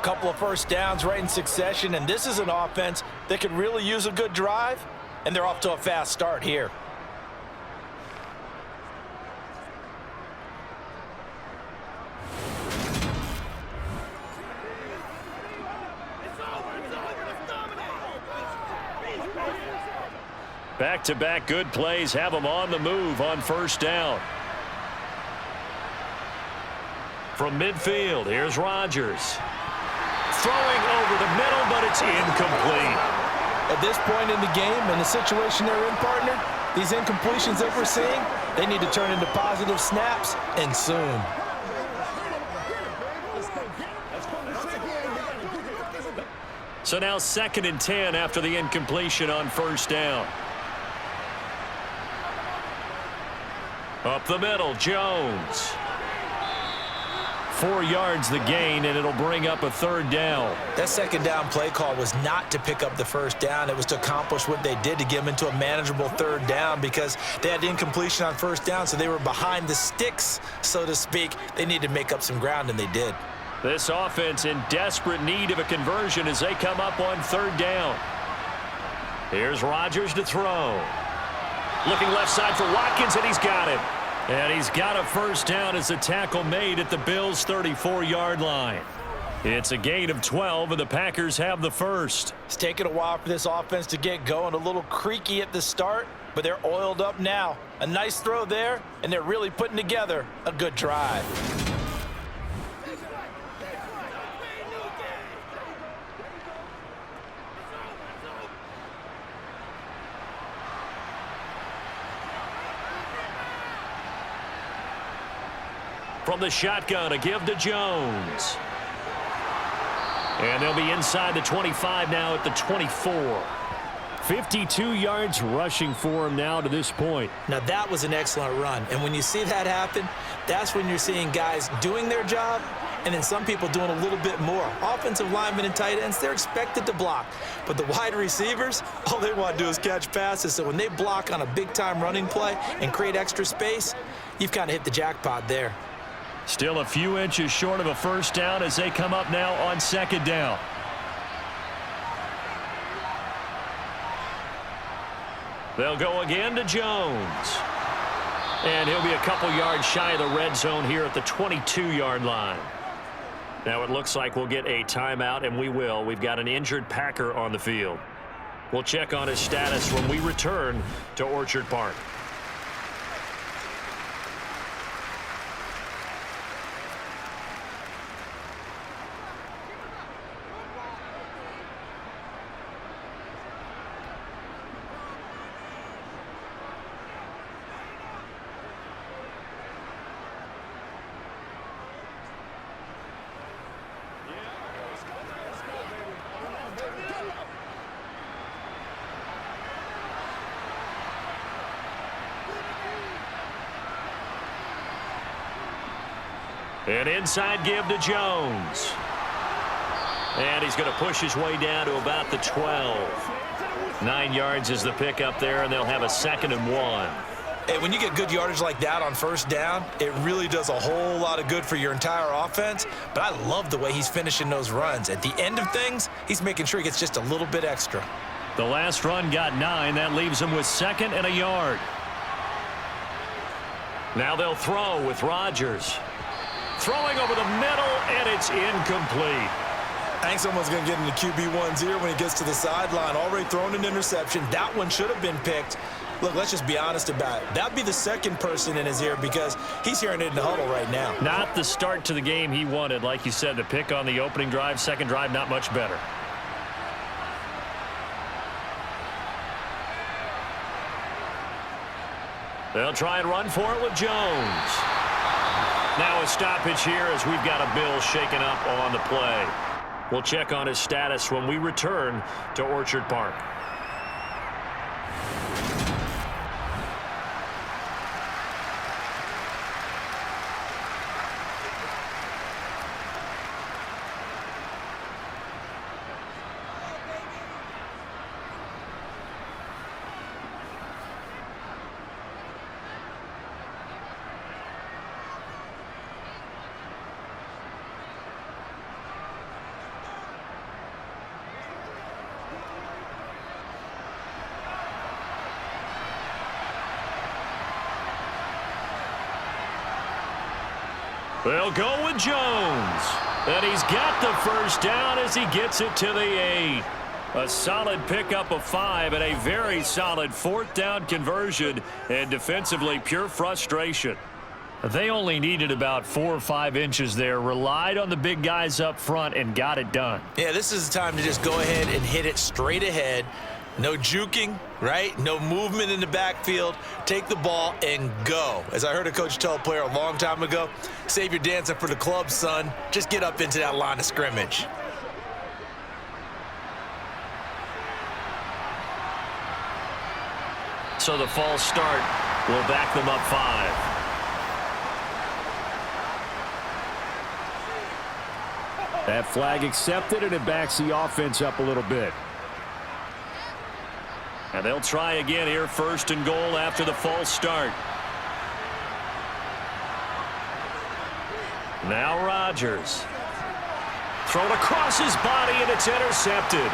Couple of first downs right in succession, and this is an offense that could really use a good drive, and they're off to a fast start here. Back-to-back good plays have them on the move on first down. From midfield, here's Rodgers. Throwing over the middle, but it's incomplete. At this point in the game and the situation they're in, partner, these incompletions that we're seeing, they need to turn into positive snaps, and soon. So now 2nd and 10 after the incompletion on first down. Up the middle, Jones. 4 yards the gain, and it'll bring up a 3rd down. That 2nd down play call was not to pick up the 1st down. It was to accomplish what they did to get them into a manageable 3rd down because they had incompletion on 1st down, so they were behind the sticks, so to speak. They needed to make up some ground, and they did. This offense in desperate need of a conversion as they come up on 3rd down. Here's Rodgers to throw. Looking left side for Watkins, and he's got it. And he's got a 1st down as the tackle made at the Bills' 34-yard line. It's a gain of 12, and the Packers have the first. It's taken a while for this offense to get going. A little creaky at the start, but they're oiled up now. A nice throw there, and they're really putting together a good drive. From the shotgun, a give to Jones. And they'll be inside the 25 now at the 24. 52 yards rushing for him now to this point. Now, that was an excellent run. And when you see that happen, that's when you're seeing guys doing their job and then some people doing a little bit more. Offensive linemen and tight ends, they're expected to block. But the wide receivers, all they want to do is catch passes. So when they block on a big-time running play and create extra space, you've kind of hit the jackpot there. Still a few inches short of a 1st down as they come up now on 2nd down. They'll go again to Jones. And he'll be a couple yards shy of the red zone here at the 22-yard line. Now it looks like we'll get a timeout, and we will. We've got an injured Packer on the field. We'll check on his status when we return to Orchard Park. An inside give to Jones. And he's going to push his way down to about the 12. 9 yards is the pickup there, and they'll have a 2nd and 1. Hey, when you get good yardage like that on 1st down, it really does a whole lot of good for your entire offense. But I love the way he's finishing those runs. At the end of things, he's making sure he gets just a little bit extra. The last run got 9. That leaves him with 2nd and a yard. Now they'll throw with Rodgers. Throwing over the middle, and it's incomplete. I think someone's going to get into QB1's ear when he gets to the sideline. Already thrown an interception. That one should have been picked. Look, let's just be honest about it. That'd be the 2nd person in his ear because he's hearing it in the huddle right now. Not the start to the game he wanted. Like you said, the pick on the opening drive, 2nd drive, not much better. They'll try and run for it with Jones. Now a stoppage here as we've got a Bill shaken up on the play. We'll check on his status when we return to Orchard Park. They'll go with Jones. And he's got the 1st down as he gets it to the 8. A solid pickup of 5 and a very solid 4th down conversion, and defensively pure frustration. They only needed about 4 or 5 inches there, relied on the big guys up front, and got it done. Yeah, this is the time to just go ahead and hit it straight ahead. No juking, right? No movement in the backfield. Take the ball and go. As I heard a coach tell a player a long time ago, save your dancing for the club, son. Just get up into that line of scrimmage. So the false start will back them up 5. That flag accepted, and it backs the offense up a little bit. And they'll try again here, 1st and goal after the false start. Now Rodgers. Thrown across his body, and it's intercepted.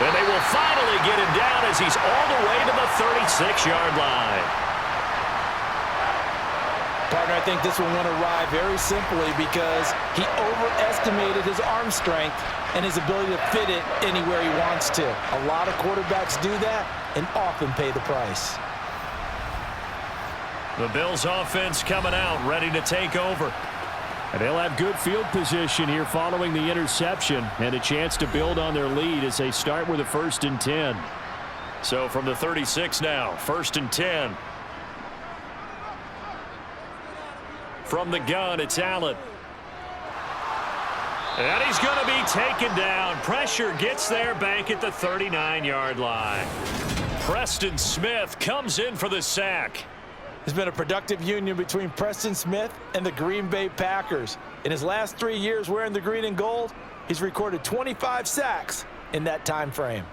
And they will finally get him down as he's all the way to the 36-yard line. Partner, I think this one went awry very simply because he overestimated his arm strength and his ability to fit it anywhere he wants to. A lot of quarterbacks do that and often pay the price. The Bills offense coming out, ready to take over. And they'll have good field position here following the interception and a chance to build on their lead as they start with a 1st and 10. So from the 36 now, 1st and 10. From the gun, it's Allen. And he's going to be taken down. Pressure gets there back at the 39-yard line. Preston Smith comes in for the sack. There's been a productive union between Preston Smith and the Green Bay Packers. In his last 3 years wearing the green and gold, he's recorded 25 sacks in that time frame.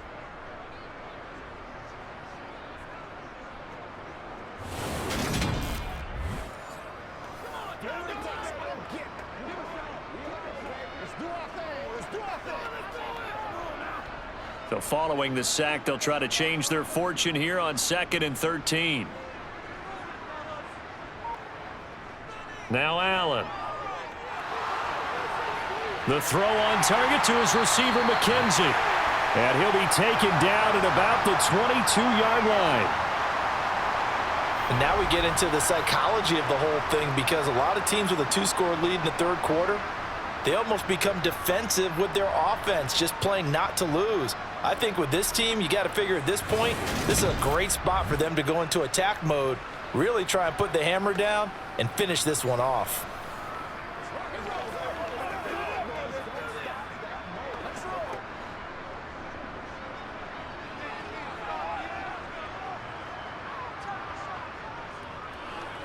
So following the sack, they'll try to change their fortune here on 2nd and 13. Now Allen. The throw on target to his receiver, McKenzie. And he'll be taken down at about the 22-yard line. And now we get into the psychology of the whole thing because a lot of teams with a 2-score lead in the 3rd quarter, they almost become defensive with their offense, just playing not to lose. I think with this team, you got to figure at this point, this is a great spot for them to go into attack mode, really try and put the hammer down and finish this one off.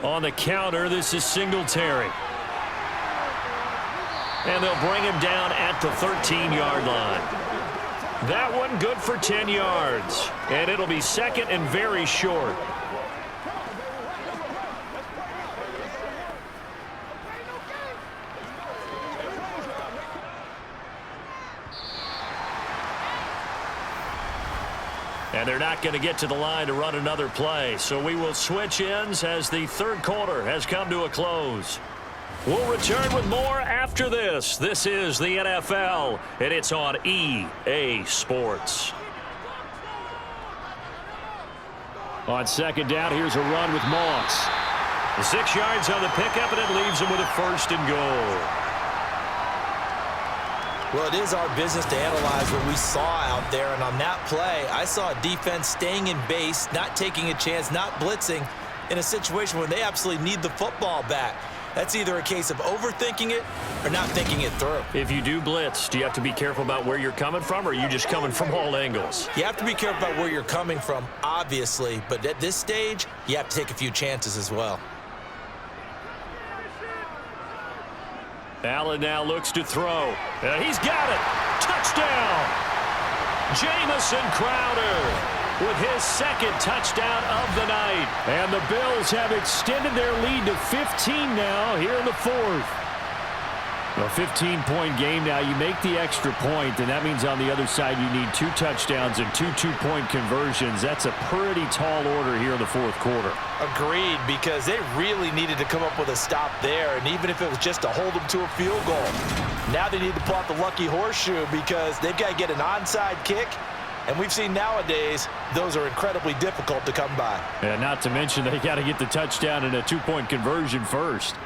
On the counter, this is Singletary. And they'll bring him down at the 13-yard line. That one good for 10 yards. And it'll be 2nd and very short. And they're not going to get to the line to run another play. So we will switch ends as the 3rd quarter has come to a close. We'll return with more after this. This is the NFL, and it's on EA Sports. On 2nd down, here's a run with Moss. 6 yards on the pickup, and it leaves him with a 1st and goal. Well, it is our business to analyze what we saw out there, and on that play, I saw a defense staying in base, not taking a chance, not blitzing in a situation where they absolutely need the football back. That's either a case of overthinking it or not thinking it through. If you do blitz, do you have to be careful about where you're coming from, or are you just coming from all angles? You have to be careful about where you're coming from, obviously, but at this stage, you have to take a few chances as well. Allen now looks to throw. And he's got it. Touchdown. Jamison Crowder with his 2nd touchdown of the night. And the Bills have extended their lead to 15 now here in the 4th. A 15-point game now. You make the extra point, and that means on the other side you need 2 touchdowns and 2 two-point conversions. That's a pretty tall order here in the fourth quarter. Agreed, because they really needed to come up with a stop there, and even if it was just to hold them to a field goal. Now they need to pull out the lucky horseshoe because they've got to get an onside kick, and we've seen nowadays those are incredibly difficult to come by. And not to mention they got to get the touchdown and a 2-point conversion first.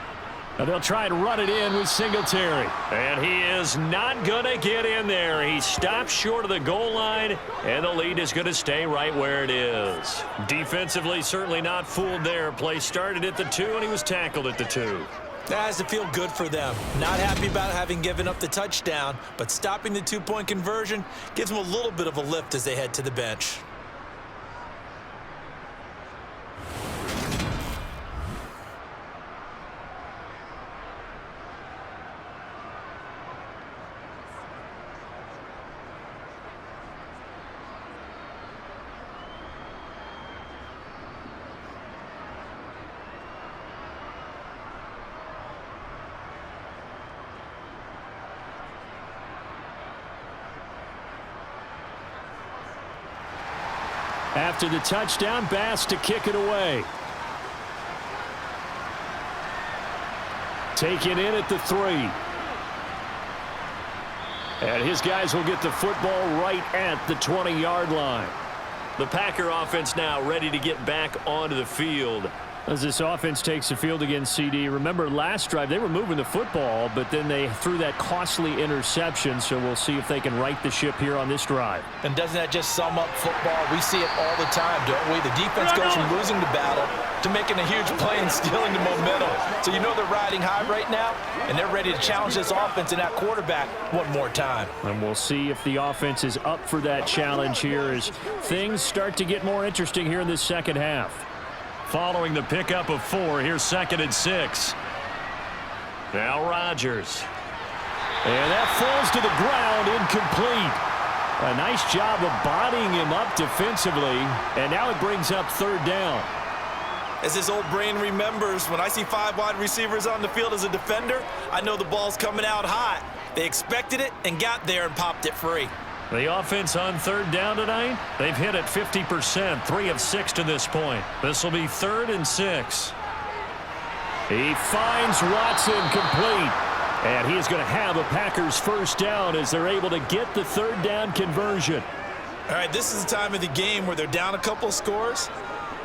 Now they'll try and run it in with Singletary. And he is not going to get in there. He stops short of the goal line, and the lead is going to stay right where it is. Defensively, certainly not fooled there. Play started at the 2, and he was tackled at the 2. That has to feel good for them. Not happy about having given up the touchdown, but stopping the 2-point conversion gives them a little bit of a lift as they head to the bench. After the touchdown, Bass to kick it away. Taken in at the 3. And his guys will get the football right at the 20-yard line. The Packer offense now ready to get back onto the field. As this offense takes the field against CD, remember last drive they were moving the football, but then they threw that costly interception, so we'll see if they can right the ship here on this drive. And doesn't that just sum up football? We see it all the time, don't we? The defense goes from losing the battle to making a huge play and stealing the momentum. So you know they're riding high right now, and they're ready to challenge this offense and that quarterback one more time. And we'll see if the offense is up for that challenge here as things start to get more interesting here in this second half. Following the pickup of 4, here's 2nd and 6. Now Rodgers. And that falls to the ground, incomplete. A nice job of bodying him up defensively, and now it brings up 3rd down. As this old brain remembers, when I see 5 wide receivers on the field as a defender, I know the ball's coming out hot. They expected it and got there and popped it free. The offense on 3rd down tonight, they've hit it 50%, 3 of 6 to this point. This will be 3rd and 6. He finds Watson complete. And he is going to have a Packers 1st down as they're able to get the 3rd down conversion. All right, this is the time of the game where they're down a couple scores,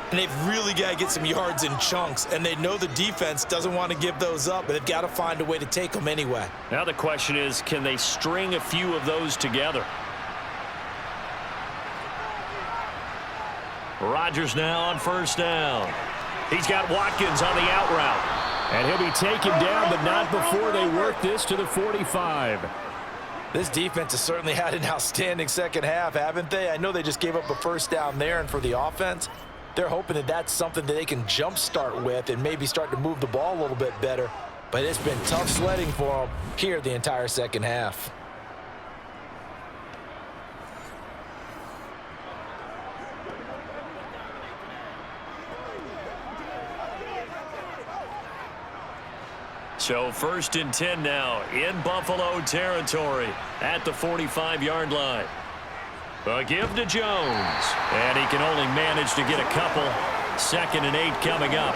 and they've really got to get some yards in chunks, and they know the defense doesn't want to give those up, but they've got to find a way to take them anyway. Now the question is, can they string a few of those together? Rodgers now on 1st down. He's got Watkins on the out route. And he'll be taken down, but not before they work this to the 45. This defense has certainly had an outstanding second half, haven't they? I know they just gave up a 1st down there, and for the offense, they're hoping that that's something that they can jumpstart with and maybe start to move the ball a little bit better. But it's been tough sledding for them here the entire second half. So 1st and 10 now in Buffalo territory at the 45-yard line. A give to Jones, and he can only manage to get a couple. 2nd and 8 coming up.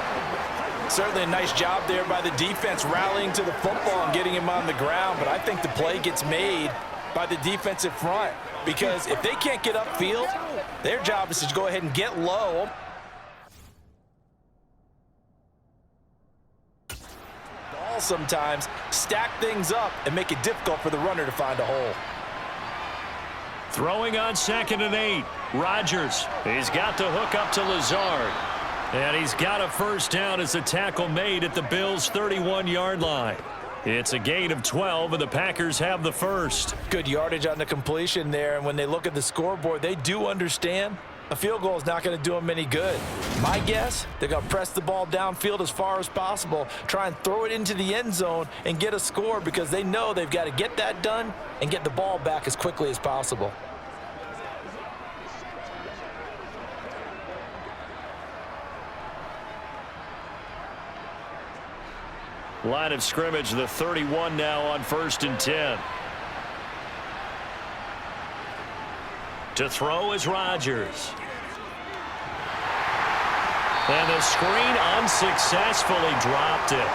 Certainly a nice job there by the defense rallying to the football and getting him on the ground, but I think the play gets made by the defensive front because if they can't get upfield, their job is to go ahead and get low. Sometimes stack things up and make it difficult for the runner to find a hole. Throwing on 2nd and 8. Rodgers. He's got to hook up to Lazard. And he's got a 1st down as the tackle made at the Bills' 31-yard line. It's a gain of 12, and the Packers have the 1st. Good yardage on the completion there, and when they look at the scoreboard, they do understand a field goal is not going to do them any good. My guess, they're going to press the ball downfield as far as possible, try and throw it into the end zone and get a score because they know they've got to get that done and get the ball back as quickly as possible. Line of scrimmage, the 31 now on 1st and 10. To throw is Rodgers. And the screen unsuccessfully dropped it.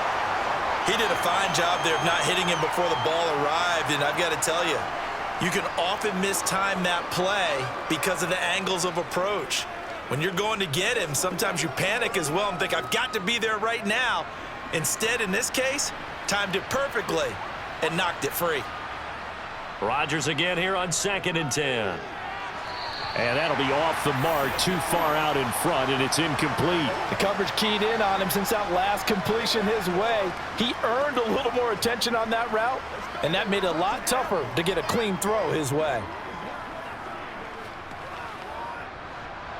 He did a fine job there of not hitting him before the ball arrived, and I've got to tell you, you can often mistime that play because of the angles of approach. When you're going to get him, sometimes you panic as well and think, I've got to be there right now. Instead, in this case, timed it perfectly and knocked it free. Rodgers again here on 2nd and 10. And that'll be off the mark, too far out in front, and it's incomplete. The coverage keyed in on him since that last completion his way. He earned a little more attention on that route, and that made it a lot tougher to get a clean throw his way.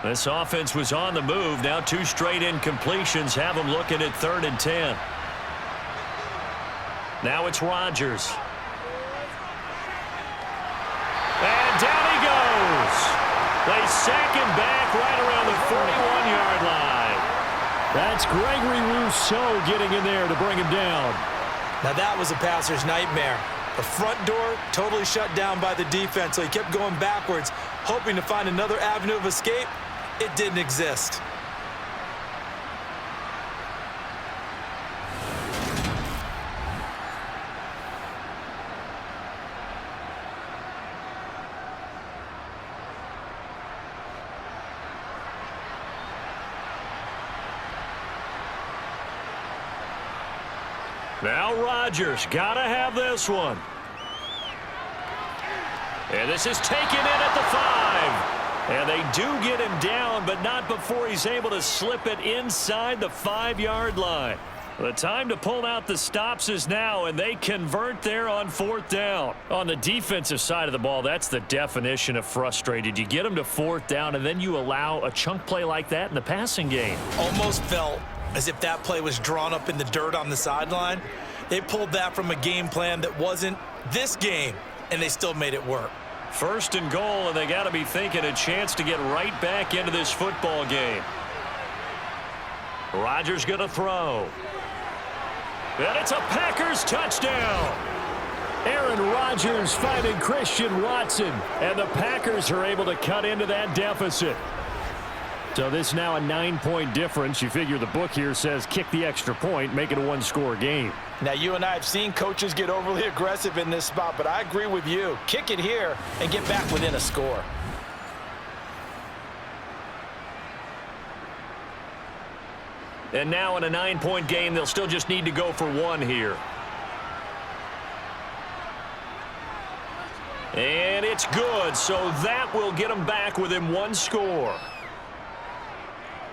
This offense was on the move. Now 2 straight incompletions have them looking at 3rd and 10. Now it's Rodgers. And down he goes. They sack him back right around the 41-yard line. That's Gregory Rousseau getting in there to bring him down. Now that was a passer's nightmare. The front door totally shut down by the defense, so he kept going backwards, hoping to find another avenue of escape. It didn't exist. Now Rodgers, gotta have this one. And this is taken in at the 5. And they do get him down, but not before he's able to slip it inside the 5-yard line. The time to pull out the stops is now, and they convert there on 4th down. On the defensive side of the ball, that's the definition of frustrated. You get them to 4th down, and then you allow a chunk play like that in the passing game. Almost felt as if that play was drawn up in the dirt on the sideline. They pulled that from a game plan that wasn't this game, and they still made it work. 1st and goal, and they got to be thinking a chance to get right back into this football game. Rodgers going to throw. And it's a Packers touchdown. Aaron Rodgers finding Christian Watson, and the Packers are able to cut into that deficit. So this now a 9-point difference. You figure the book here says kick the extra point, make it a 1-score game. Now, you and I have seen coaches get overly aggressive in this spot, but I agree with you. Kick it here and get back within a score. And now in a 9-point game, they'll still just need to go for 1 here. And it's good, so that will get them back within 1 score.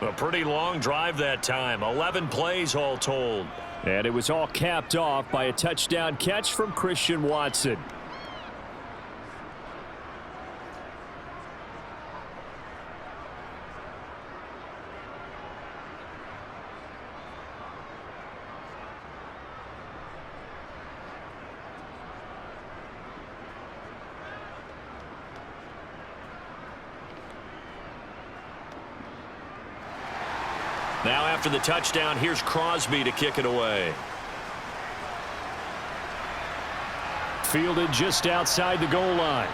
A pretty long drive that time, 11 plays all told. And it was all capped off by a touchdown catch from Christian Watson. Now after the touchdown, here's Crosby to kick it away. Fielded just outside the goal line.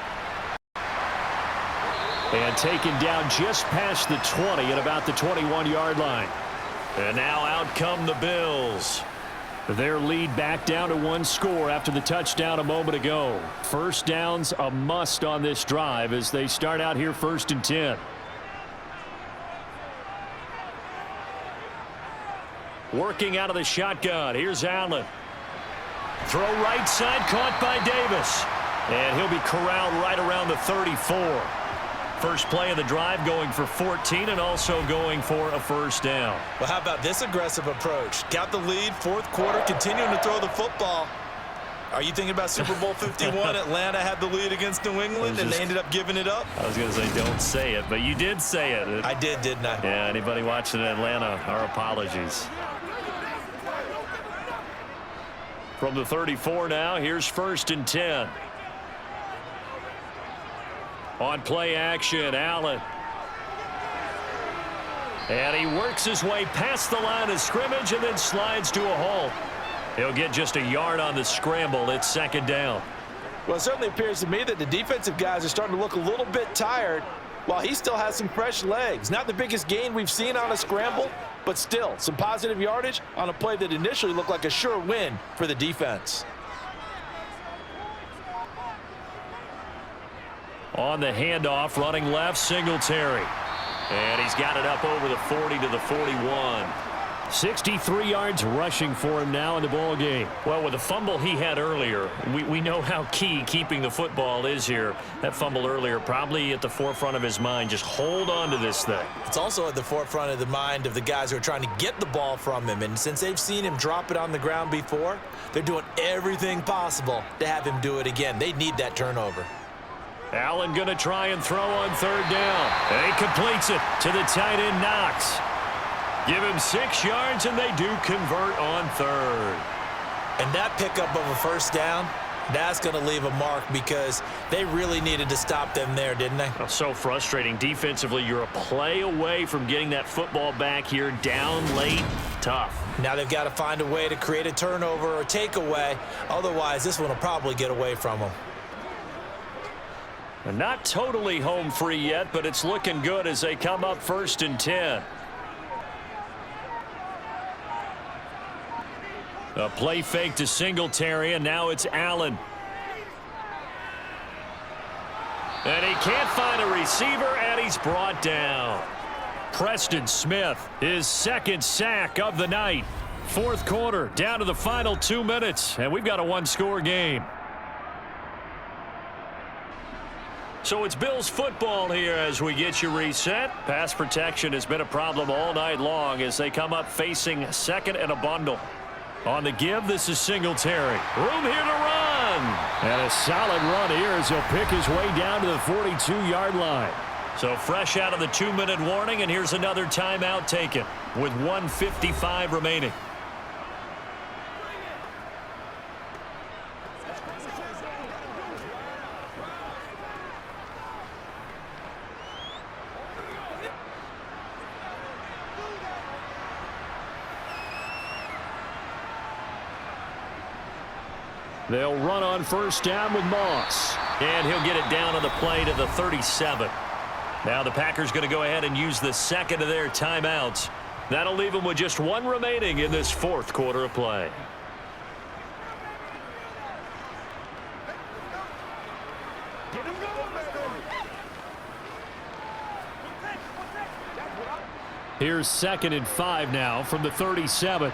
And taken down just past the 20 at about the 21-yard line. And now out come the Bills. Their lead back down to 1 score after the touchdown a moment ago. 1st down's a must on this drive as they start out here 1st and 10. Working out of the shotgun. Here's Allen. Throw right side, caught by Davis. And he'll be corralled right around the 34. First play of the drive, going for 14 and also going for a 1st down. Well, how about this aggressive approach? Got the lead, 4th quarter, continuing to throw the football. Are you thinking about Super Bowl 51? Atlanta had the lead against New England, and they ended up giving it up? I was going to say don't say it, but you did say it. I did, didn't I? Yeah, anybody watching Atlanta, our apologies. From the 34 now, here's 1st and 10. On play action, Allen. And he works his way past the line of scrimmage and then slides to a halt. He'll get just a yard on the scramble. It's second down. Well, it certainly appears to me that the defensive guys are starting to look a little bit tired while he still has some fresh legs. Not the biggest gain we've seen on a scramble, but still some positive yardage on a play that initially looked like a sure win for the defense. On the handoff, running left, Singletary. And he's got it up over the 40 to the 41. 63 yards rushing for him now in the ball game. Well, with the fumble he had earlier, we know how key keeping the football is here. That fumble earlier probably at the forefront of his mind. Just hold on to this thing. It's also at the forefront of the mind of the guys who are trying to get the ball from him. And since they've seen him drop it on the ground before, they're doing everything possible to have him do it again. They need that turnover. Allen going to try and throw on third down. And he completes it to the tight end, Knox. Give him 6 yards, and they do convert on third. And that pickup of a first down, that's going to leave a mark because they really needed to stop them there, didn't they? Oh, so frustrating. Defensively, you're a play away from getting that football back here down late. Tough. Now they've got to find a way to create a turnover or takeaway. Otherwise, this one will probably get away from them. And not totally home free yet, but it's looking good as they come up 1st and 10. A play fake to Singletary, and now it's Allen. And he can't find a receiver, and he's brought down. Preston Smith, his 2nd sack of the night. 4th quarter, down to the final 2 minutes, and we've got a 1-score game. So it's Bills football here as we get you reset. Pass protection has been a problem all night long as they come up facing 2nd and a bundle. On the give, this is Singletary. Room here to run. And a solid run here as he'll pick his way down to the 42-yard line. So fresh out of the 2-minute warning, and here's another timeout taken with 1:55 remaining. They'll run on first down with Moss. And he'll get it down on the play to the 37. Now the Packers going to go ahead and use the 2nd of their timeouts. That'll leave them with just 1 remaining in this 4th quarter of play. Here's 2nd and 5 now from the 37.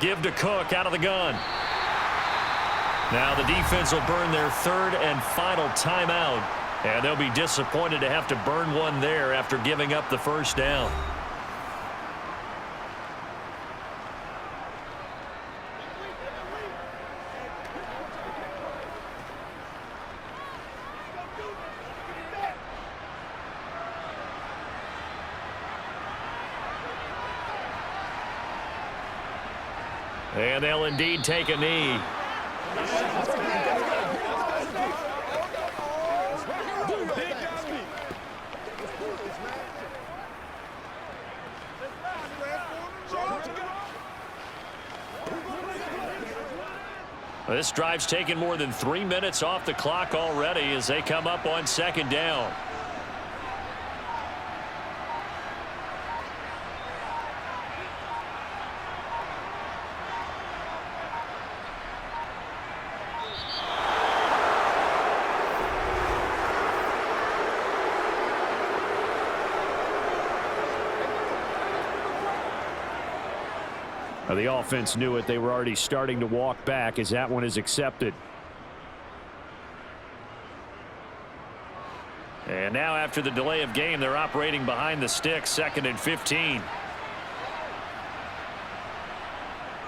Give to Cook out of the gun. Now the defense will burn their 3rd and final timeout. And they'll be disappointed to have to burn one there after giving up the first down. And they'll indeed take a knee. This drive's taken more than 3 minutes off the clock already as they come up on 2nd down. The offense knew it. They were already starting to walk back as that one is accepted. And now after the delay of game, they're operating behind the sticks, 2nd and 15.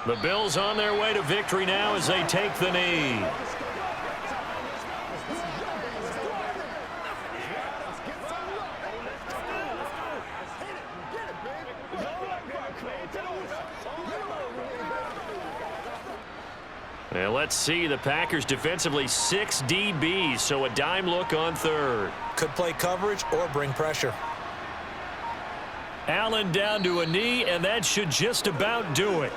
The Bills on their way to victory now as they take the knee. And let's see, the Packers defensively 6 DBs, so a dime look on 3rd. Could play coverage or bring pressure. Allen down to a knee, and that should just about do it.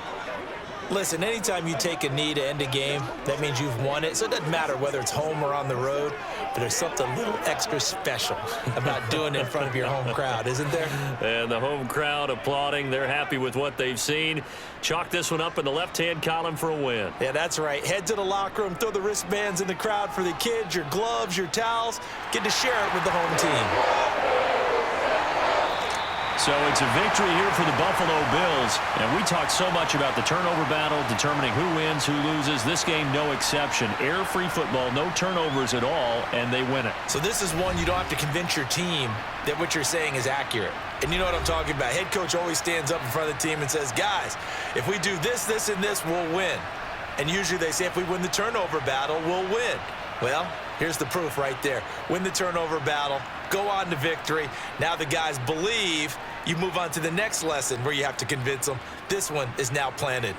Listen, anytime you take a knee to end a game, that means you've won it. So it doesn't matter whether it's home or on the road, but there's something a little extra special about doing it in front of your home crowd, isn't there? And the home crowd applauding. They're happy with what they've seen. Chalk this one up in the left-hand column for a win. Yeah, that's right. Head to the locker room, throw the wristbands in the crowd for the kids, your gloves, your towels. Get to share it with the home team. So it's a victory here for the Buffalo Bills. And we talked so much about the turnover battle, determining who wins, who loses. This game, no exception. Air-free football, no turnovers at all, and they win it. So this is one you don't have to convince your team that what you're saying is accurate. And you know what I'm talking about. Head coach always stands up in front of the team and says, guys, if we do this, this, and this, we'll win. And usually they say if we win the turnover battle, we'll win. Well, here's the proof right there. Win the turnover battle, go on to victory. Now the guys believe. You move on to the next lesson where you have to convince them. This one is now planted.